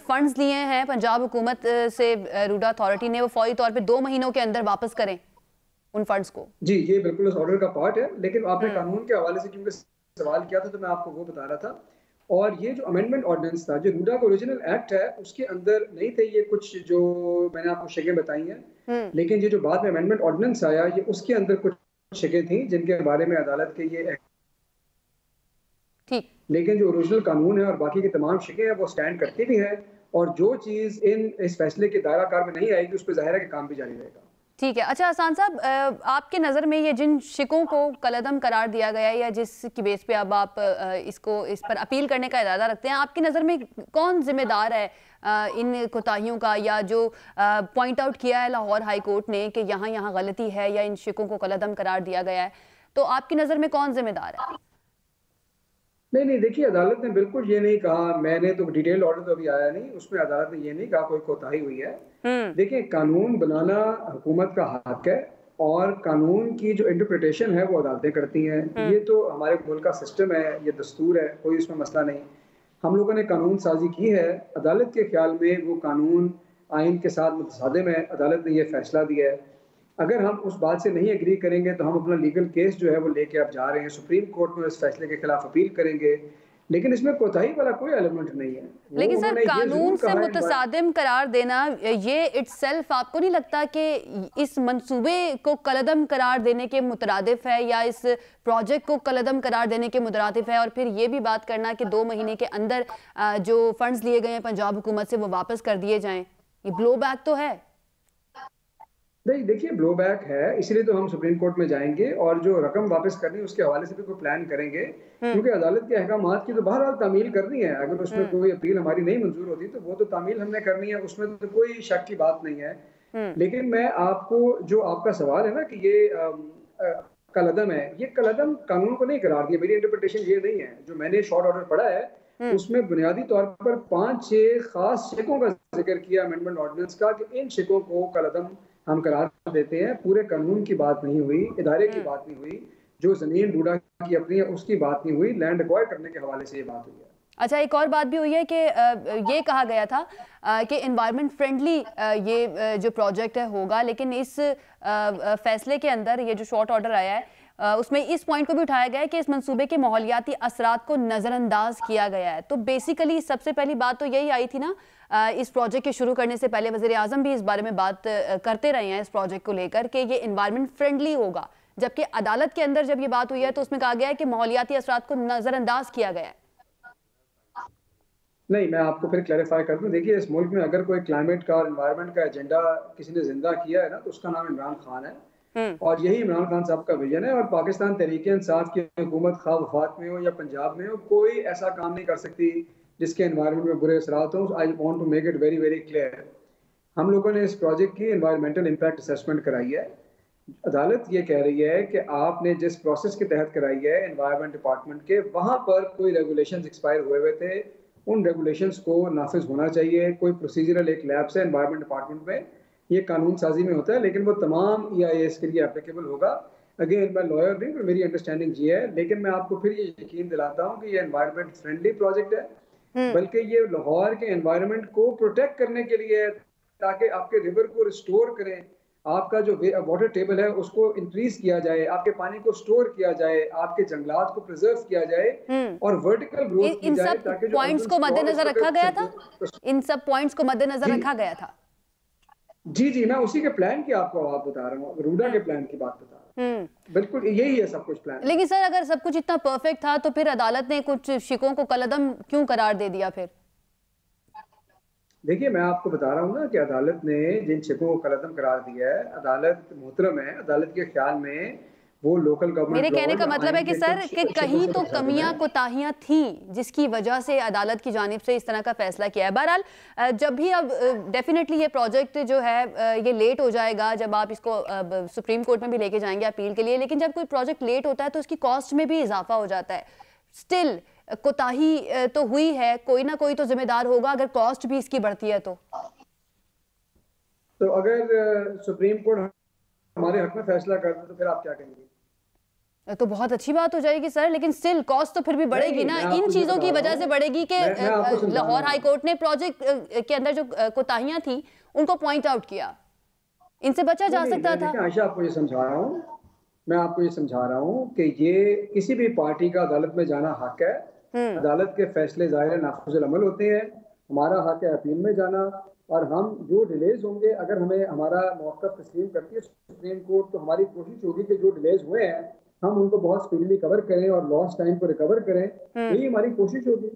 फंड्स लिए हैं पंजाब हुकूमत से रूडा अथॉरिटी ने, वो फौरी तौर पे 2 महीनों के अंदर वापस करें उन फंड्स को? जी, ये बिल्कुल उस ऑर्डर का पार्ट है, लेकिन आपने कानून के हवाले से क्योंकि सवाल किया था तो मैं आपको वो बता रहा था। और ये जो अमेंडमेंट ऑर्डिनेंस था, जो रूडा का ओरिजिनल एक्ट है उसके अंदर नहीं थे ये कुछ जो मैंने आपको शिकें बताई हैं, लेकिन ये जो बाद में अमेंडमेंट ऑर्डिनेंस आया ये उसके अंदर कुछ शिकें थी जिनके बारे में अदालत के ये ठीक, लेकिन जो ओरिजिनल कानून है और बाकी की तमाम शिकें हैं वो स्टैंड करती भी हैं, और जो चीज़ इस फैसले के दायरा कार में नहीं आएगी उस पर ज़ाहिर है कि काम भी जारी रहेगा। ठीक है। अच्छा हसन साहब, आपके नज़र में ये जिन शिकों को कलअदम करार दिया गया है या जिसकी बेस पे अब आप इस पर अपील करने का इरादा रखते हैं, आपकी नज़र में कौन जिम्मेदार है इन कोताहियों का, या जो पॉइंट आउट किया है लाहौर हाई कोर्ट ने कि यहाँ गलती है या इन शिकों को कलअदम करार दिया गया है, तो आपकी नज़र में कौन जिम्मेदार है? नहीं, देखिए अदालत ने बिल्कुल ये नहीं कहा, मैंने तो डिटेल ऑर्डर तो अभी आया नहीं, उसमें अदालत ने ये नहीं कहा कोई कोताही हुई है। देखिए, कानून बनाना हुकूमत का हक है, और कानून की जो इंटरप्रिटेशन है वो अदालतें करती हैं। ये तो हमारे मुल्क का सिस्टम है, ये दस्तूर है, कोई इसमें मसला नहीं। हम लोगों ने कानून साजी की है, अदालत के ख्याल में वो कानून आइन के साथ मुतसादिम है, अदालत ने ये फैसला दिया है। अगर हम उस बात से नहीं एग्री करेंगे तो हम अपना लीगल केस जो है वो लेके अब जा रहे हैं, सुप्रीम कोर्ट में इस फैसले के खिलाफ अपील करेंगे, लेकिन इसमें कोताही वाला कोई एलिमेंट नहीं है। लेकिन सर, कानून से मुतसादिम करार देना, ये इटसेल्फ आपको नहीं लगता कि इस मंसूबे को कलअदम करार देने के मुतरादिफ है, या इस प्रोजेक्ट को कलअदम करार देने के मुतरादिफ है? और फिर ये भी बात करना कि 2 महीने के अंदर जो फंड्स लिए गए हैं पंजाब हुकूमत से वो वापस कर दिए जाएं, ये ब्लो बैक तो है? नहीं, देखिए ब्लो बैक है, इसलिए तो हम सुप्रीम कोर्ट में जाएंगे और जो रकम वापस करनी है उसके हवाले से भी कोई प्लान करेंगे, क्योंकि अदालत के अहकामात की तो बहरहाल तामील करनी है। अगर उसमें कोई अपील हमारी नहीं मंजूर होती तो वो तो तामील हमने करनी है, उसमें तो कोई शक की बात नहीं है। लेकिन मैं आपको, जो आपका सवाल है ना कि ये कलअदम है, ये कलअदम कानून को नहीं करार दिया, मेरी इंटरप्रिटेशन ये नहीं है। जो मैंने शॉर्ट ऑर्डर पढ़ा है उसमें बुनियादी तौर पर 5-6 खास शिकों का जिक्र किया अमेंडमेंट ऑर्डिनेंस का, कि इन शिकों को कलअदम हम करार देते हैं। पूरे कानून की बात नहीं हुई, इदारे की बात नहीं हुई, जो जमीन रूडा की अपनी है उसकी बात नहीं हुई, लैंड एक्वायर करने के हवाले से ये बात हुई है। अच्छा, एक और बात भी हुई है कि ये कहा गया था कि एनवायरनमेंट फ्रेंडली ये जो प्रोजेक्ट है होगा, लेकिन इस फैसले के अंदर ये जो शॉर्ट ऑर्डर आया है उसमें इस पॉइंट को भी उठाया गया है कि इस मंसूबे के माहौलियाती असरात को नज़रअंदाज किया गया है। तो बेसिकली सबसे पहली बात तो यही आई थी ना, इस प्रोजेक्ट के शुरू करने से पहले वज़ीर आज़म भी इस बारे में बात करते रहे हैं इस प्रोजेक्ट को लेकर कि ये एनवायरनमेंट फ्रेंडली होगा, जबकि अदालत के अंदर जब ये बात हुई है तो उसमें कहा गया है कि माहौलियाती असरात को नज़रअंदाज किया गया है। नहीं, मैं आपको फिर क्लैरिफाई कर दूं। देखिए, इस मुल्क में अगर कोई क्लाइमेट का और एनवायरनमेंट का एजेंडा किसी ने जिंदा किया है ना, तो उसका नाम इमरान खान है, और यही इमरान खान साहब का विजन है। और पाकिस्तान तहरीक इंसाफ की हुकूमत खा वफाक में हो या पंजाब में हो, कोई ऐसा काम नहीं कर सकती जिसके एनवायरनमेंट में बुरे असरात हों। I want to make it very very clear, हम लोगों ने इस प्रोजेक्ट की एनवायरमेंटल इम्पैक्ट असेसमेंट कराई है, अदालत ये कह रही है कि आपने जिस प्रोसेस के तहत कराई है एनवायरनमेंट डिपार्टमेंट के, वहाँ पर कोई रेगुलेशंस एक्सपायर हुए थे, उन रेगुलेशंस को नाफिज होना चाहिए। कोई प्रोसीजरल एक लैब्स है एनवायरनमेंट डिपार्टमेंट में, ये कानून साजी में होता है, लेकिन वो तमाम EIS के लिए एप्लीकेबल होगा। अगेन मैं लॉयर नहीं, पर मेरी अंडरस्टैंडिंग ये है, लेकिन मैं आपको फिर ये यकीन दिलाता हूँ कि ये एनवायरनमेंट फ्रेंडली प्रोजेक्ट है, बल्कि ये लाहौर के एनवायरनमेंट को प्रोटेक्ट करने के लिए है, ताकि आपके रिवर को रिस्टोर करें, आपका जो वाटर टेबल है उसको इंक्रीज किया जाए, आपके पानी को स्टोर किया जाए, आपके जंगलात को प्रिजर्व किया जाए और वर्टिकल ग्रोथ की जाए, ताकि जो पॉइंट्स को मद्देनजर रखा गया था, इन सब पॉइंट्स को मद्देनजर रखा गया था। जी, मैं उसी के प्लान की आपको बात बता रहा हूँ, रूडा के प्लान की बात बता रहा हूँ। बिल्कुल यही है सब कुछ प्लान। लेकिन सर अगर सब कुछ इतना परफेक्ट था तो फिर अदालत ने कुछ शिकों को कलअदम क्यों करार दे दिया फिर? देखिए, मैं आपको बता रहा हूँ ना कि अदालत ने जिन शिकों को कलअदम करार दिया है, अदालत मोहतरम है, अदालत के ख्याल में वो लोकल गवर्नमेंट। मेरे कहने का मतलब है कि सर कि कहीं तो कमियां कोताहियां थी जिसकी वजह से अदालत की जानिब से इस तरह का फैसला किया है। बहरहाल जब भी अब डेफिनेटली ये प्रोजेक्ट जो है ये लेट हो जाएगा, जब आप इसको सुप्रीम कोर्ट में भी लेके जाएंगे अपील के लिए, लेकिन जब कोई प्रोजेक्ट लेट होता है तो उसकी कॉस्ट में भी इजाफा हो जाता है। स्टिल कोताही तो हुई है, कोई ना कोई तो जिम्मेदार होगा अगर कॉस्ट भी इसकी बढ़ती है तो अगर सुप्रीम कोर्ट हमारे हक में फैसला कर दे तो फिर आप क्या कहेंगे? तो बहुत अच्छी बात हो जाएगी सर, लेकिन स्टिल कॉस्ट तो फिर भी बढ़ेगी ना, इन चीजों की वजह से बढ़ेगी कि लाहौर हाई कोर्ट ने प्रोजेक्ट के अंदर जो कोताहियां थी उनको पॉइंट आउट किया, इनसे बचा जा सकता था। आयशा, आपको ये समझा रहा हूँ, मैं आपको ये समझा रहा हूँ कि ये किसी भी पार्टी का अदालत में जाना हक है, अदालत के फैसले ज़ाहिर नाफिजुल अमल होते हैं, हमारा हक है अपील में जाना, और हम जो डिलेज होंगे, अगर हमें हमारा मौक़िफ़ तस्लीम करती है सुप्रीम कोर्ट, तो हमारी कोशिश होगी कि जो डिलेज हुए हैं हम उनको बहुत स्पीडली कवर करें और लॉस्ट टाइम को रिकवर करें, यही हमारी कोशिश होगी।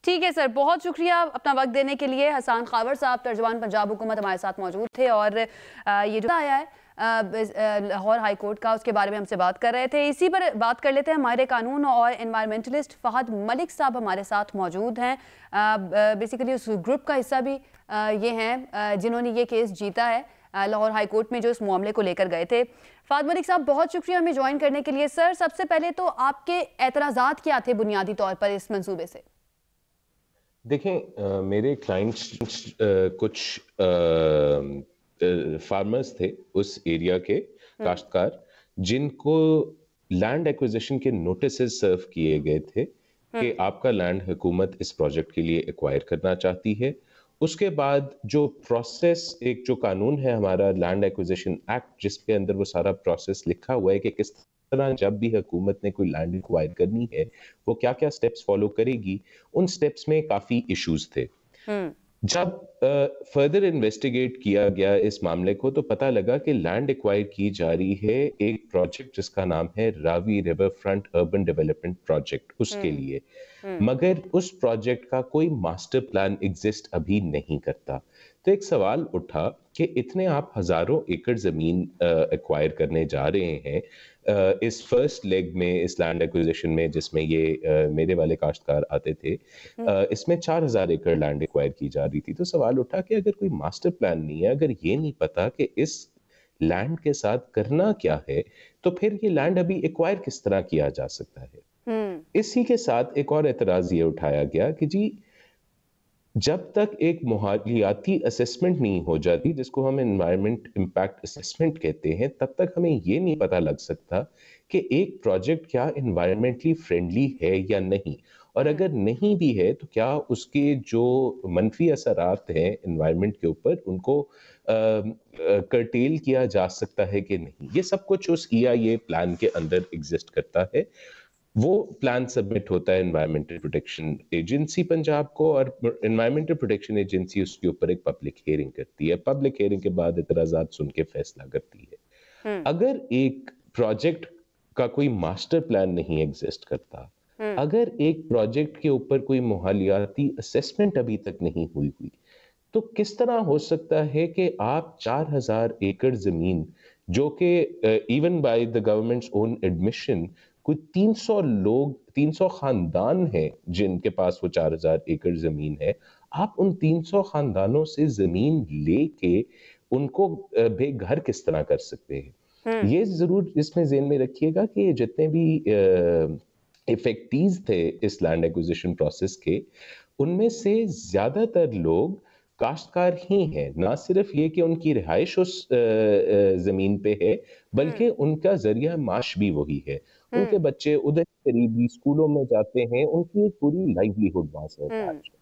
ठीक है सर, बहुत शुक्रिया अपना वक्त देने के लिए। हसन खावर साहब, तर्जुमान पंजाब हुकूमत, हमारे साथ मौजूद थे और ये जो आया है लाहौर हाई कोर्ट का, उसके बारे में हमसे बात कर रहे थे। इसी पर बात कर लेते हैं, हमारे कानून और एनवायरमेंटलिस्ट फहद मलिक साहब हमारे साथ मौजूद हैं। बेसिकली उस ग्रुप का हिस्सा भी ये हैं जिन्होंने ये केस जीता है लाहौर हाई कोर्ट में, जो इस मामले को लेकर गए थे। फहद मलिक साहब, बहुत शुक्रिया हमें ज्वाइन करने के लिए। सर, सबसे पहले तो आपके एतराज़ात क्या थे बुनियादी तौर पर इस मंसूबे से? देखें, मेरे क्लाइंट्स कुछ फार्मर्स थे उस एरिया के, काश्तकार, जिनको लैंड एक्विजिशन के नोटिसेस सर्व किए गए थे कि आपका लैंड हुकूमत इस प्रोजेक्ट के लिए एक्वायर करना चाहती है। उसके बाद जो प्रोसेस, एक जो कानून है हमारा लैंड एक्विजिशन एक्ट, जिसके अंदर वो सारा प्रोसेस लिखा हुआ है कि किस तरह जब भी हुकूमत ने कोई लैंड एक्वायर करनी है वो क्या क्या स्टेप्स फॉलो करेगी, उन स्टेप्स में काफ़ी इश्यूज थे। जब फर्दर इन्वेस्टिगेट किया गया इस मामले को तो पता लगा कि लैंड एक्वायर की जा रही है एक प्रोजेक्ट जिसका नाम है Ravi river front urban development project, उसके लिए, मगर उस प्रोजेक्ट का कोई मास्टर प्लान एग्जिस्ट अभी नहीं करता। तो एक सवाल उठा कि इतने आप हजारों एकड़ जमीन एक्वायर करने जा रहे हैं इस फर्स्ट लेग में, इस लैंड एक्विजिशन में, जिसमें ये मेरे वाले काश्तकार आते थे, इसमें 4000 एकड़ लैंड एक्वायर की जा रही थी। तो सवाल उठा कि अगर कोई मास्टर प्लान नहीं है, अगर ये नहीं पता कि इस लैंड के साथ करना क्या है, तो फिर ये लैंड अभी एक्वायर किस तरह किया जा सकता है। इसी के साथ एक और एतराज ये उठाया गया कि जी, जब तक एक माहौलियाती असेसमेंट नहीं हो जाती, जिसको हम एनवायरमेंट इम्पैक्ट असेसमेंट कहते हैं, तब तक हमें ये नहीं पता लग सकता कि एक प्रोजेक्ट क्या एनवायरमेंटली फ्रेंडली है या नहीं, और अगर नहीं भी है तो क्या उसके जो मनफी असरात हैं एनवायरमेंट के ऊपर, उनको कर्टेल किया जा सकता है कि नहीं। ये सब कुछ उस EIA प्लान के अंदर एग्जिस्ट करता है। वो प्लान सबमिट होता है एनवायरमेंटल प्रोटेक्शन एजेंसी पंजाब को, और एनवायरमेंटल प्रोटेक्शन एजेंसी उसके ऊपर एक पब्लिक हियरिंग करती है। पब्लिक हियरिंग के बाद इतराज़ात सुन के फैसला करती है। अगर एक प्रोजेक्ट का कोई मास्टर प्लान नहीं एग्जिस्ट करता, अगर एक प्रोजेक्ट के ऊपर कोई माहौलियाती असेसमेंट अभी तक नहीं हुई, तो किस तरह हो सकता है कि आप 4000 एकड़ जमीन, जो कि even by the governments own admission कोई 300 लोग, 300 खानदान हैं जिनके पास वो 4000 एकड़ जमीन है, आप उन 300 खानदानों से जमीन लेके उनको बेघर किस तरह कर सकते हैं। ये जरूर इसमें ज़हन में रखिएगा कि जितने भी इफेक्टीज थे इस लैंड एक्विजिशन प्रोसेस के, उनमें से ज्यादातर लोग काश्तकार ही हैं। ना सिर्फ ये कि उनकी रिहाइश उस जमीन पे है, बल्कि उनका जरिया माश भी वही है। उनके बच्चे उधर करीबी स्कूलों में जाते हैं, उनकी पूरी लाइवलीहुड वहां से अटैच है।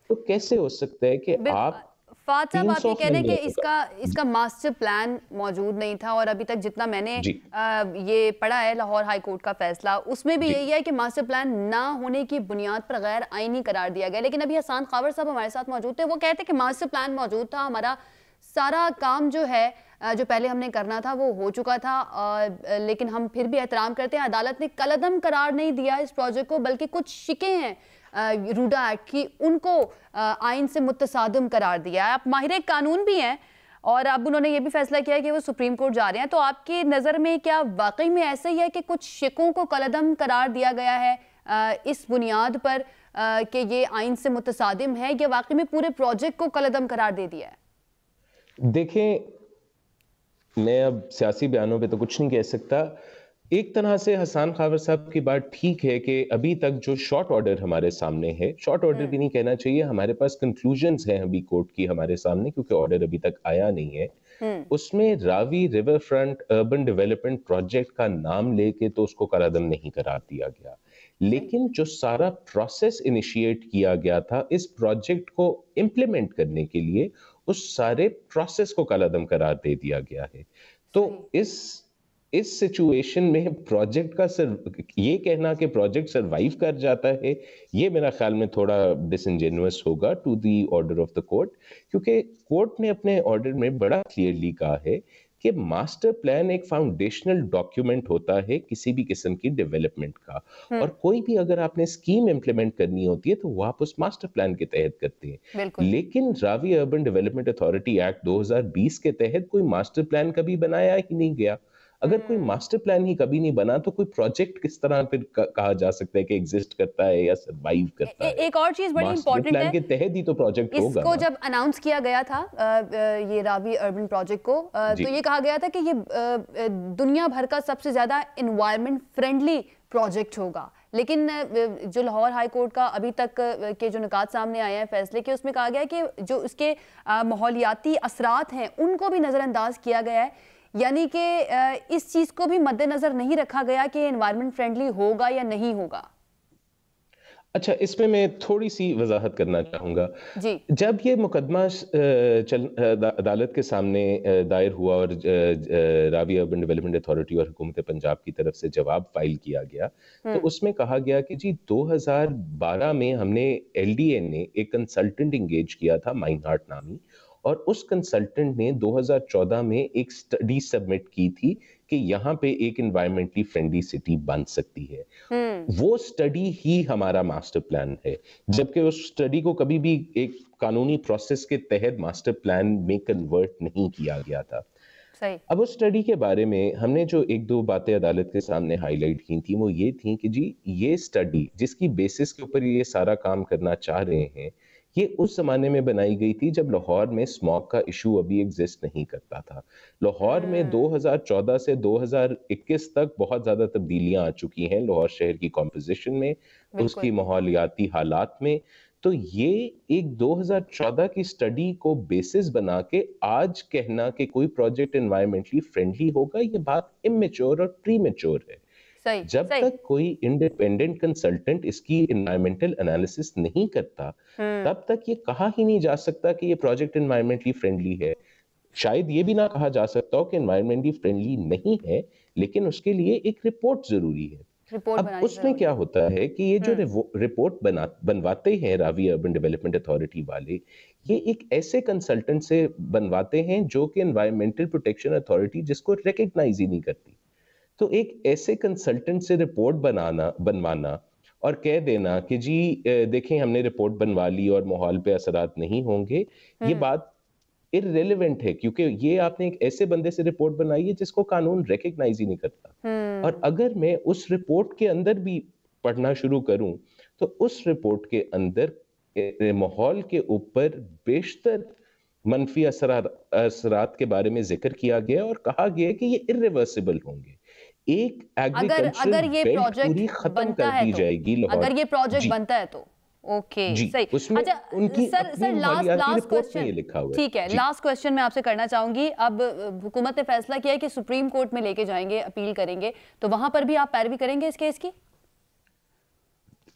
तो कैसे हो सकता है कि आप फात साहब, आप ये कह रहे हैं कि इसका इसका मास्टर प्लान मौजूद नहीं था, और अभी तक जितना मैंने ये पढ़ा है लाहौर हाई कोर्ट का फैसला, उसमें भी यही है कि मास्टर प्लान ना होने की बुनियाद पर गैर आईनी करार दिया गया। लेकिन अभी हसान खावर साहब हमारे साथ मौजूद थे, वो कहते हैं कि मास्टर प्लान मौजूद था, हमारा सारा काम जो है जो पहले हमने करना था वो हो चुका था, लेकिन हम फिर भी एहतराम करते हैं, अदालत ने कलअदम करार नहीं दिया इस प्रोजेक्ट को, बल्कि कुछ शिकें हैं रूडा एक्ट की, उनको आइन से मुतसादिम करार दिया है। आप माहिर कानून भी हैं और अब उन्होंने ये भी फैसला किया है कि वो सुप्रीम कोर्ट जा रहे हैं। तो आपकी नज़र में क्या वाकई में ऐसा ही है कि कुछ शिकों को कलअदम करार दिया गया है इस बुनियाद पर कि ये आइन से मुतसादिम है, या वाकई में पूरे प्रोजेक्ट को कलअदम करार दे दिया है? देखें, मैं अब सियासी बयानों पे तो कुछ नहीं कह सकता। एक तरह से हसान खावर साहब की बात ठीक है कि अभी तक जो शॉर्ट ऑर्डर हमारे सामने है, शॉर्ट ऑर्डर भी नहीं कहना चाहिए, हमारे पास कंक्लूजन्स हैं अभी कोर्ट की हमारे सामने, क्योंकि ऑर्डर अभी तक आया नहीं है। उसमें Ravi river front urban development project का नाम लेके तो उसको करारदम नहीं करार दिया गया, लेकिन जो सारा प्रोसेस इनिशिएट किया गया था इस प्रोजेक्ट को इम्प्लीमेंट करने के लिए, उस सारे प्रोसेस को कलअदम करार दे दिया गया है। तो इस सिचुएशन में प्रोजेक्ट का ये कहना कि प्रोजेक्ट सरवाइव कर जाता है, ये मेरा ख्याल में थोड़ा डिसइंजेन्युअस होगा to the order of the court, क्योंकि कोर्ट ने अपने ऑर्डर में बड़ा क्लियरली कहा है कि मास्टर प्लान एक फाउंडेशनल डॉक्यूमेंट होता है किसी भी किस्म की डेवलपमेंट का, और कोई भी अगर आपने स्कीम इंप्लीमेंट करनी होती है तो वो आप उस मास्टर प्लान के तहत करते हैं। लेकिन Ravi urban development authority act 2020 के तहत कोई मास्टर प्लान कभी बनाया ही नहीं गया। अगर कोई मास्टर प्लान ही कभी नहीं बना तो कोई प्रोजेक्ट किस तरह फिर कहा जा सकता है कि एग्जिस्ट करता है या सरवाइव करता है? एक और चीज बड़ी इंपॉर्टेंट है, प्लान के तहत ही तो प्रोजेक्ट होगा। इसको जब अनाउंस किया गया था ये रावी अर्बन प्रोजेक्ट को, तो ये कहा गया था कि ये दुनिया भर का सबसे ज्यादा एनवायरनमेंट फ्रेंडली प्रोजेक्ट होगा, लेकिन जो लाहौर हाई कोर्ट का अभी तक के जो निकात सामने आए हैं फैसले के, उसमें कहा गया है कि जो इसके माहौलियाती असरात हैं उनको भी नज़रअंदाज किया गया है, यानी कि इस चीज़ को भी मद्देनज़र नहीं रखा गया कि एनवायरनमेंट फ्रेंडली होगा या नहीं होगा। अच्छा, इसमें मैं थोड़ी सी वजाहत करना चाहूँगा। जब ये मुकदमा अदालत के सामने दायर हुआ और रावी अर्बन डेवलपमेंट अथॉरिटी और हुकूमत पंजाब की तरफ से जवाब फाइल किया गया, तो उसमें कहा गया कि जी 2012 में हमने LDA ने एक कंसल्टेंट इंगेज किया था माइनहार्ट नामी, और उस कंसल्टेंट ने 2014 में एक स्टडी सबमिट की थी कि यहाँ पे एक एनवायरमेंटली फ्रेंडली सिटी बन सकती है। वो स्टडी ही हमारा मास्टर प्लान है, जबकि उस स्टडी को कभी भी एक कानूनी प्रोसेस के तहत मास्टर प्लान में कन्वर्ट नहीं किया गया था। अब उस स्टडी के बारे में हमने जो एक दो बातें अदालत के सामने हाईलाइट की थी, वो ये थी कि जी ये स्टडी जिसकी बेसिस के ऊपर ये सारा काम करना चाह रहे हैं, ये उस जमाने में बनाई गई थी जब लाहौर में स्मॉग का इशू अभी एग्जिस्ट नहीं करता था। लाहौर में 2014 से 2021 तक बहुत ज्यादा तब्दीलियां आ चुकी हैं लाहौर शहर की कॉम्पोजिशन में, उसकी माहौलियाती हालात में। तो ये एक 2014 की स्टडी को बेसिस बना के आज कहना कि कोई प्रोजेक्ट एनवायरमेंटली फ्रेंडली होगा, ये बात इमेच्योर और प्रीमेच्योर है। जब तक कोई इंडिपेंडेंट कंसल्टेंट इसकी एनवायरमेंटल एनालिसिस नहीं करता, तब तक ये कहा ही नहीं जा सकता कि ये प्रोजेक्ट एनवायरमेंटली फ्रेंडली है। शायद ये भी ना कहा जा सकता हो कि एनवायरमेंटली फ्रेंडली नहीं है, लेकिन उसके लिए एक रिपोर्ट जरूरी है। अब उसमें क्या होता है कि ये जो रिपोर्ट बनवाते हैं रावी अर्बन डेवलपमेंट अथॉरिटी वाले, ये एक ऐसे कंसल्टेंट से बनवाते हैं जो कि एनवायरमेंटल प्रोटेक्शन अथॉरिटी जिसको रिकग्नाइज ही नहीं करती। तो एक ऐसे कंसल्टेंट से रिपोर्ट बनवाना और कह देना कि जी देखें हमने रिपोर्ट बनवा ली और माहौल पे असरात नहीं होंगे, ये बात इररिलेवेंट है, क्योंकि ये आपने एक ऐसे बंदे से रिपोर्ट बनाई है जिसको कानून रिकग्नाइज ही नहीं करता। और अगर मैं उस रिपोर्ट के अंदर भी पढ़ना शुरू करूं तो उस रिपोर्ट के अंदर माहौल के ऊपर बेशतर मनफी असरात के बारे में जिक्र किया गया और कहा गया कि ये इर्रिवर्सिबल होंगे। एक अगर ये बेल्ट प्रोजेक्ट पूरी खत्म बनता कर है दी तो, जाएगी लाहौर। अगर ये प्रोजेक्ट जी बनता है तो ओके सही। उसमें अच्छा उनकी सर अपनी लास्ट मालियाती रिपोर्ट में क्वेश्चन, ये लिखा हुआ है। ठीक है, लास्ट क्वेश्चन मैं आपसे करना चाहूंगी। अब हुकूमत ने फैसला किया है कि सुप्रीम कोर्ट में लेके जाएंगे, अपील करेंगे, तो वहां पर भी आप पैरवी करेंगे इस केस की?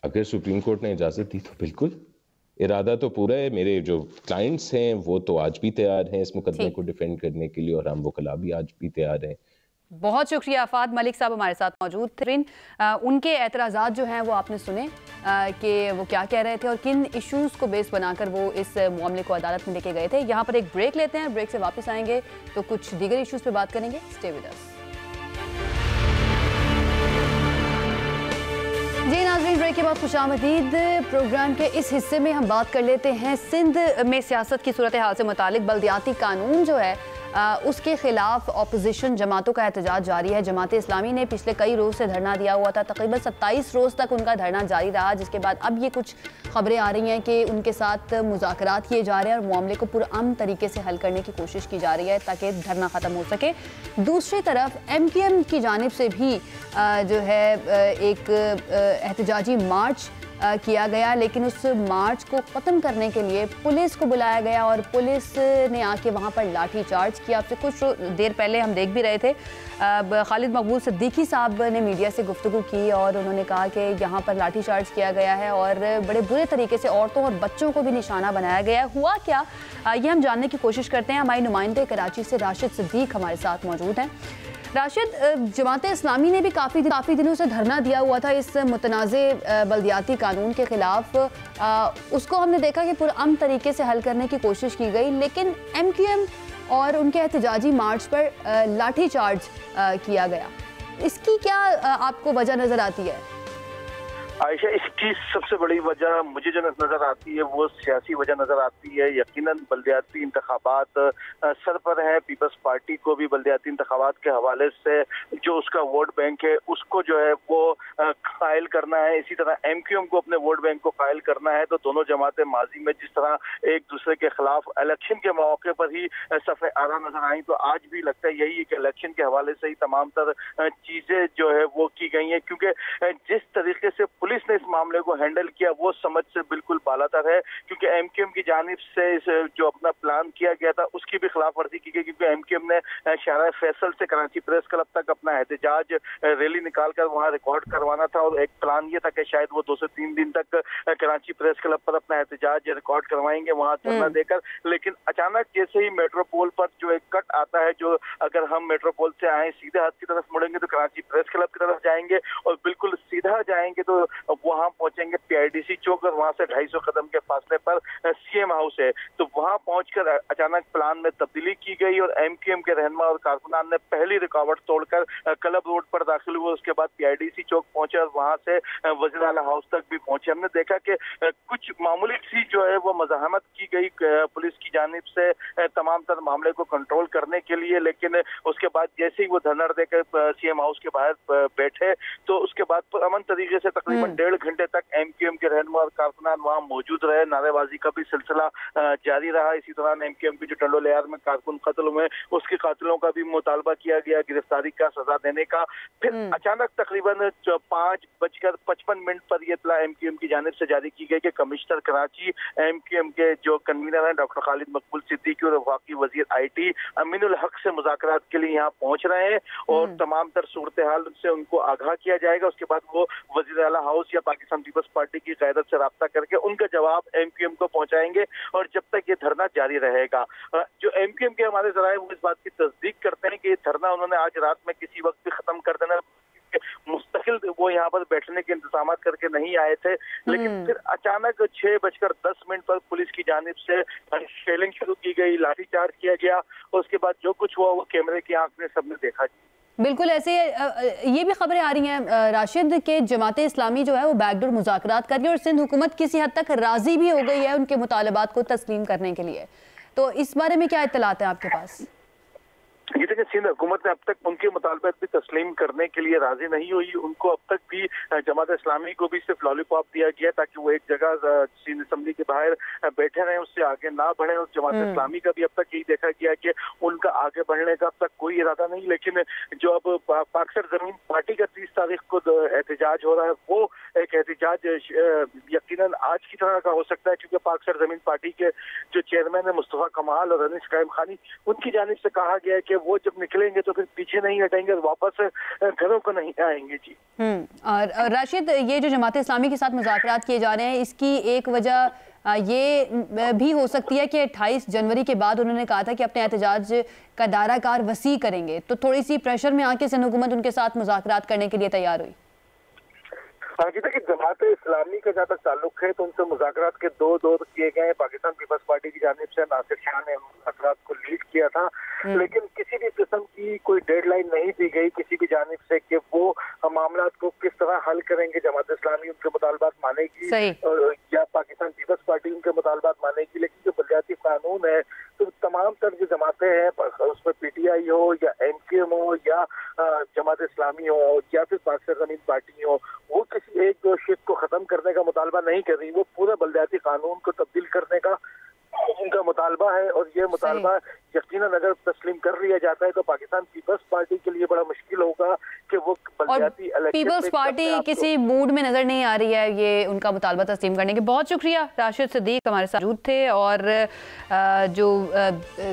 अगर सुप्रीम कोर्ट ने इजाजत दी तो बिल्कुल, इरादा तो पूरा है। मेरे जो क्लाइंट्स हैं वो तो आज भी तैयार हैं इस मुकदमे को डिफेंड करने के लिए, और हम वकला भी आज भी तैयार हैं। बहुत शुक्रिया। आफाद मलिक साहब हमारे साथ मौजूद थे। उनके एतराज़ात जो हैं वो आपने सुने कि वो क्या कह रहे थे और किन इश्यूज़ को बेस बनाकर वो इस मामले को अदालत में लेके गए थे। यहाँ पर एक ब्रेक लेते हैं, ब्रेक से वापस आएंगे तो कुछ दीगर इश्यूज़ पे बात करेंगे। Stay with us. जी नाज़रीन, ब्रेक के बाद खुशामदीद। प्रोग्राम के इस हिस्से में हम बात कर लेते हैं सिंध में सियासत की सूरत हाल से मुतालिक। बल्दियाती कानून जो है उसके खिलाफ अपोजिशन जमातों का एहतजाज जारी है। जमात इस्लामी ने पिछले कई रोज़ से धरना दिया हुआ था, तकरीबन 27 रोज़ तक उनका धरना जारी रहा, जिसके बाद अब ये कुछ खबरें आ रही हैं कि उनके साथ मुज़ाकरात किए जा रहे हैं और मामले को पुरअमन तरीके से हल करने की कोशिश की जा रही है ताकि धरना ख़त्म हो सके। दूसरी तरफ MQM की जानिब से भी जो है एक एहतजाजी मार्च किया गया, लेकिन उस मार्च को ख़त्म करने के लिए पुलिस को बुलाया गया और पुलिस ने आके वहाँ पर लाठी चार्ज किया। आपसे कुछ देर पहले हम देख भी रहे थे, खालिद मकबूल सिद्दीकी साहब ने मीडिया से गुफ्तगू की और उन्होंने कहा कि यहाँ पर लाठी चार्ज किया गया है और बड़े बुरे तरीके से औरतों और बच्चों को भी निशाना बनाया गया है। हुआ क्या, ये हम जानने की कोशिश करते हैं। हमारे नुमाइंदे कराची से राशिद सिद्दीक हमारे साथ मौजूद हैं। राशिद, जमात इस्लामी ने भी काफ़ी दिनों से धरना दिया हुआ था इस मुतनाज़े बल्दियाती कानून के ख़िलाफ़। उसको हमने देखा कि पुरअमन तरीके से हल करने की कोशिश की गई, लेकिन MQM और उनके एहतजाजी मार्च पर लाठी चार्ज किया गया। इसकी क्या आपको वजह नज़र आती है? आयशा, इसकी सबसे बड़ी वजह मुझे जो नजर आती है वो सियासी वजह नजर आती है। यकीनन बल्दियाती इंतखाबात सर पर है। पीपल्स पार्टी को भी बल्दियाती इंतखाबात के हवाले से जो उसका वोट बैंक है उसको जो है वो कायल करना है। इसी तरह MQM को अपने वोट बैंक को कायल करना है। तो दोनों जमातें माजी में जिस तरह एक दूसरे के खिलाफ इलेक्शन के मौके पर ही सफ़े आरा नजर आई, तो आज भी लगता है यही कि इलेक्शन के हवाले से ही तमाम तर चीजें जो है वो की गई हैं, क्योंकि जिस तरीके से पुलिस ने इस मामले को हैंडल किया वो समझ से बिल्कुल बालातर है। क्योंकि MQM की जानिब से इस जो अपना प्लान किया गया था उसकी भी खिलाफ वर्जी की गई, क्योंकि MQM ने शारा फैसल से कराची प्रेस क्लब तक अपना एहतजाज रैली निकालकर वहां रिकॉर्ड करवाना था और एक प्लान ये था कि शायद वो 2 से 3 दिन तक कराची प्रेस क्लब पर अपना एहतजाज रिकॉर्ड करवाएंगे वहां धरना देकर। लेकिन अचानक जैसे ही मेट्रोपोल पर जो एक कट आता है, जो अगर हम मेट्रोपोल से आए सीधे हाथ की तरफ मुड़ेंगे तो कराची प्रेस क्लब की तरफ जाएंगे और बिल्कुल सीधा जाएंगे तो वहां पहुंचेंगे PIDC चौक और वहां से 250 कदम के फासले पर CM हाउस है। तो वहां पहुंचकर अचानक प्लान में तब्दीली की गई और MQM के रहनुमा और कारकुनान ने पहली रुकावट तोड़कर क्लब रोड पर दाखिल हुए। उसके बाद PIDC चौक पहुंचे और वहां से वज़ीर आला हाउस तक भी पहुंचे। हमने देखा कि कुछ मामूली सी जो है वो मज़ाहमत की गई पुलिस की जानिब से तमाम तर मामले को कंट्रोल करने के लिए, लेकिन उसके बाद जैसे ही वो धरना देकर CM हाउस के बाहर बैठे तो उसके बाद अमन तरीके से तकरीबन 1.5 घंटे तक MQM के रहनुमा और कारकुनान वहां मौजूद रहे। नारेबाजी का भी सिलसिला जारी रहा। इसी दौरान MQM के जो टंडोलियार में कारकुन कत्ल हुए उसके कातिलों का भी मुतालबा किया गया, गिरफ्तारी का सजा देने का। फिर अचानक तकरीबन 5:55 पर यह इत्तला MQM की जानिब से जारी की गई कि कमिश्नर कराची MQM के जो कन्वीनर हैं डॉक्टर खालिद मकबूल सिद्दीकी और वफाकी वजीर IT अमीनुल हक से मुज़ाकरात के लिए यहाँ पहुंच रहे हैं और तमाम तर सूरत हाल से उनको आगाह किया जाएगा। उसके बाद वो वज़ीर आला हाउस या पाकिस्तान पीपल्स पार्टी की क़यादत से राब्ता करके उनका जवाब MQM को पहुंचाएंगे और जब तक ये धरना जारी रहेगा। जो MQM के हमारे ज़राए वो इस बात की तस्दीक करते हैं कि ये धरना उन्होंने आज रात में किसी वक्त भी खत्म कर देना, मुस्तकिल वो यहाँ पर बैठने के इंतजाम करके नहीं आए थे। लेकिन फिर अचानक 6:10 पर पुलिस की जानिब से शेलिंग शुरू की गई, लाठीचार्ज किया गया और उसके बाद जो कुछ हुआ वो कैमरे की आंख में सबने देखा। बिल्कुल ऐसे ये भी खबरें आ रही हैं राशिद के जमात इस्लामी जो है वो बैकडोर मुज़ाकरात कर रही है और सिंध हुकूमत किसी हद तक राजी भी हो गई है उनके मुतालबात को तस्लीम करने के लिए। तो इस बारे में क्या इत्तलात है आपके पास? ये देखिए, सिंध हुकूमत ने अब तक उनके मुतालबात भी तस्लीम करने के लिए राजी नहीं हुई। उनको अब तक भी जमात इस्लामी को भी सिर्फ लॉलीपॉप दिया गया ताकि वो एक जगह सिंध असम्बली के बाहर बैठे रहें, उससे आगे ना बढ़े। और जमात इस्लामी का भी अब तक यही देखा गया कि उनका आगे बढ़ने का अब तक कोई इरादा नहीं। लेकिन जो अब पाक सरजमीन पार्टी का 30 तारीख को एहतजाज हो रहा है, वो एक एहतजाज यकीनन आज की तरह का हो सकता है, क्योंकि पाक सरजमीन पार्टी के जो चेयरमैन है मुस्तफ़ा कमाल और अनीस कायम खानी, उनकी जानिब से कहा गया है कि वो जब निकलेंगे तो फिर पीछे नहीं हटेंगे और वापस घरों को नहीं आएंगे। जी और राशिद, ये जो जमात इस्लामी के साथ मुज़ाकरात किए जा रहे हैं, इसकी एक वजह ये भी हो सकती है कि 28 जनवरी के बाद उन्होंने कहा था कि अपने एहतजाज का दायरा-कार वसी करेंगे, तो थोड़ी सी प्रेशर में आके सिंध हुकूमत उनके साथ मुज़ाकरात करने के लिए तैयार हुई। हाँ जी, देखिए, जमात इस्लामी का जहाँ तक ताल्लुक है तो उनसे मुज़ाकरात के 2 दौर किए गए। पाकिस्तान पीपल्स पार्टी की जानिब से नासिर शाह ने मुज़ाकरात को लीड किया था, लेकिन किसी भी किस्म की कोई डेडलाइन नहीं दी गई किसी भी जानिब से कि वो मामला को किस तरह हल करेंगे। जमात इस्लामी उनके मुतालबात मानेगी या पाकिस्तान पीपल्स पार्टी उनके मुतालबात मानेगी। लेकिन जो बलदियाती कानून है तो तमाम तर जो जमातें हैं, उसमें PTI हो या MKM हो या जमात इस्लामी हो या फिर पाक सरजमीन पार्टी हो, वो किसी एक दो शिफ्ट को खत्म करने का मुतालबा नहीं कर रही। वो पूरा बलदियाती कानून को तब्दील करने का उनका मुतालबा है। और ये मुतालबा यकीनन अगर तस्लीम कर लिया जाता है तो पाकिस्तान पीपल्स पार्टी के लिए बड़ा मुश्किल होगा कि वो बलदियाती पीपल्स पार्टी किसी मूड में नजर नहीं आ रही है ये उनका मुतालबा तस्लीम करने के। बहुत शुक्रिया, राशिद सिद्दीक हमारे साथ मौजूद थे। और जो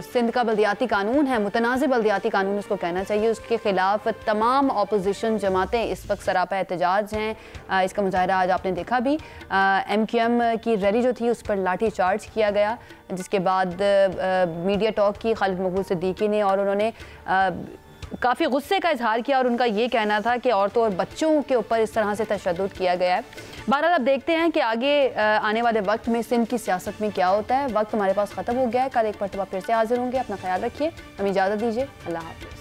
सिंध का बलदियाती कानून है, मुतनाज़ बलदियाती कानून उसको कहना चाहिए, उसके खिलाफ तमाम अपोजिशन जमातें इस वक्त सरापा एहतजाज हैं। इसका मुजाहरा आज आपने देखा भी, MQM की रैली जो थी उस पर लाठी चार्ज किया गया, जिसके बाद मीडिया टॉक की खालिद मकबूल सिद्दीकी ने, और उन्होंने काफ़ी गुस्से का इजहार किया और उनका ये कहना था कि औरतों और बच्चों के ऊपर इस तरह से तशद्दुद किया गया है। बहरहाल अब देखते हैं कि आगे आने वाले वक्त में सिंध की सियासत में क्या होता है। वक्त हमारे पास ख़त्म हो गया है, कल एक मरतबा फिर से हाजिर होंगे। अपना ख्याल रखिए, हमें इजाज़त दीजिए, अल्लाह हाफ़िज़।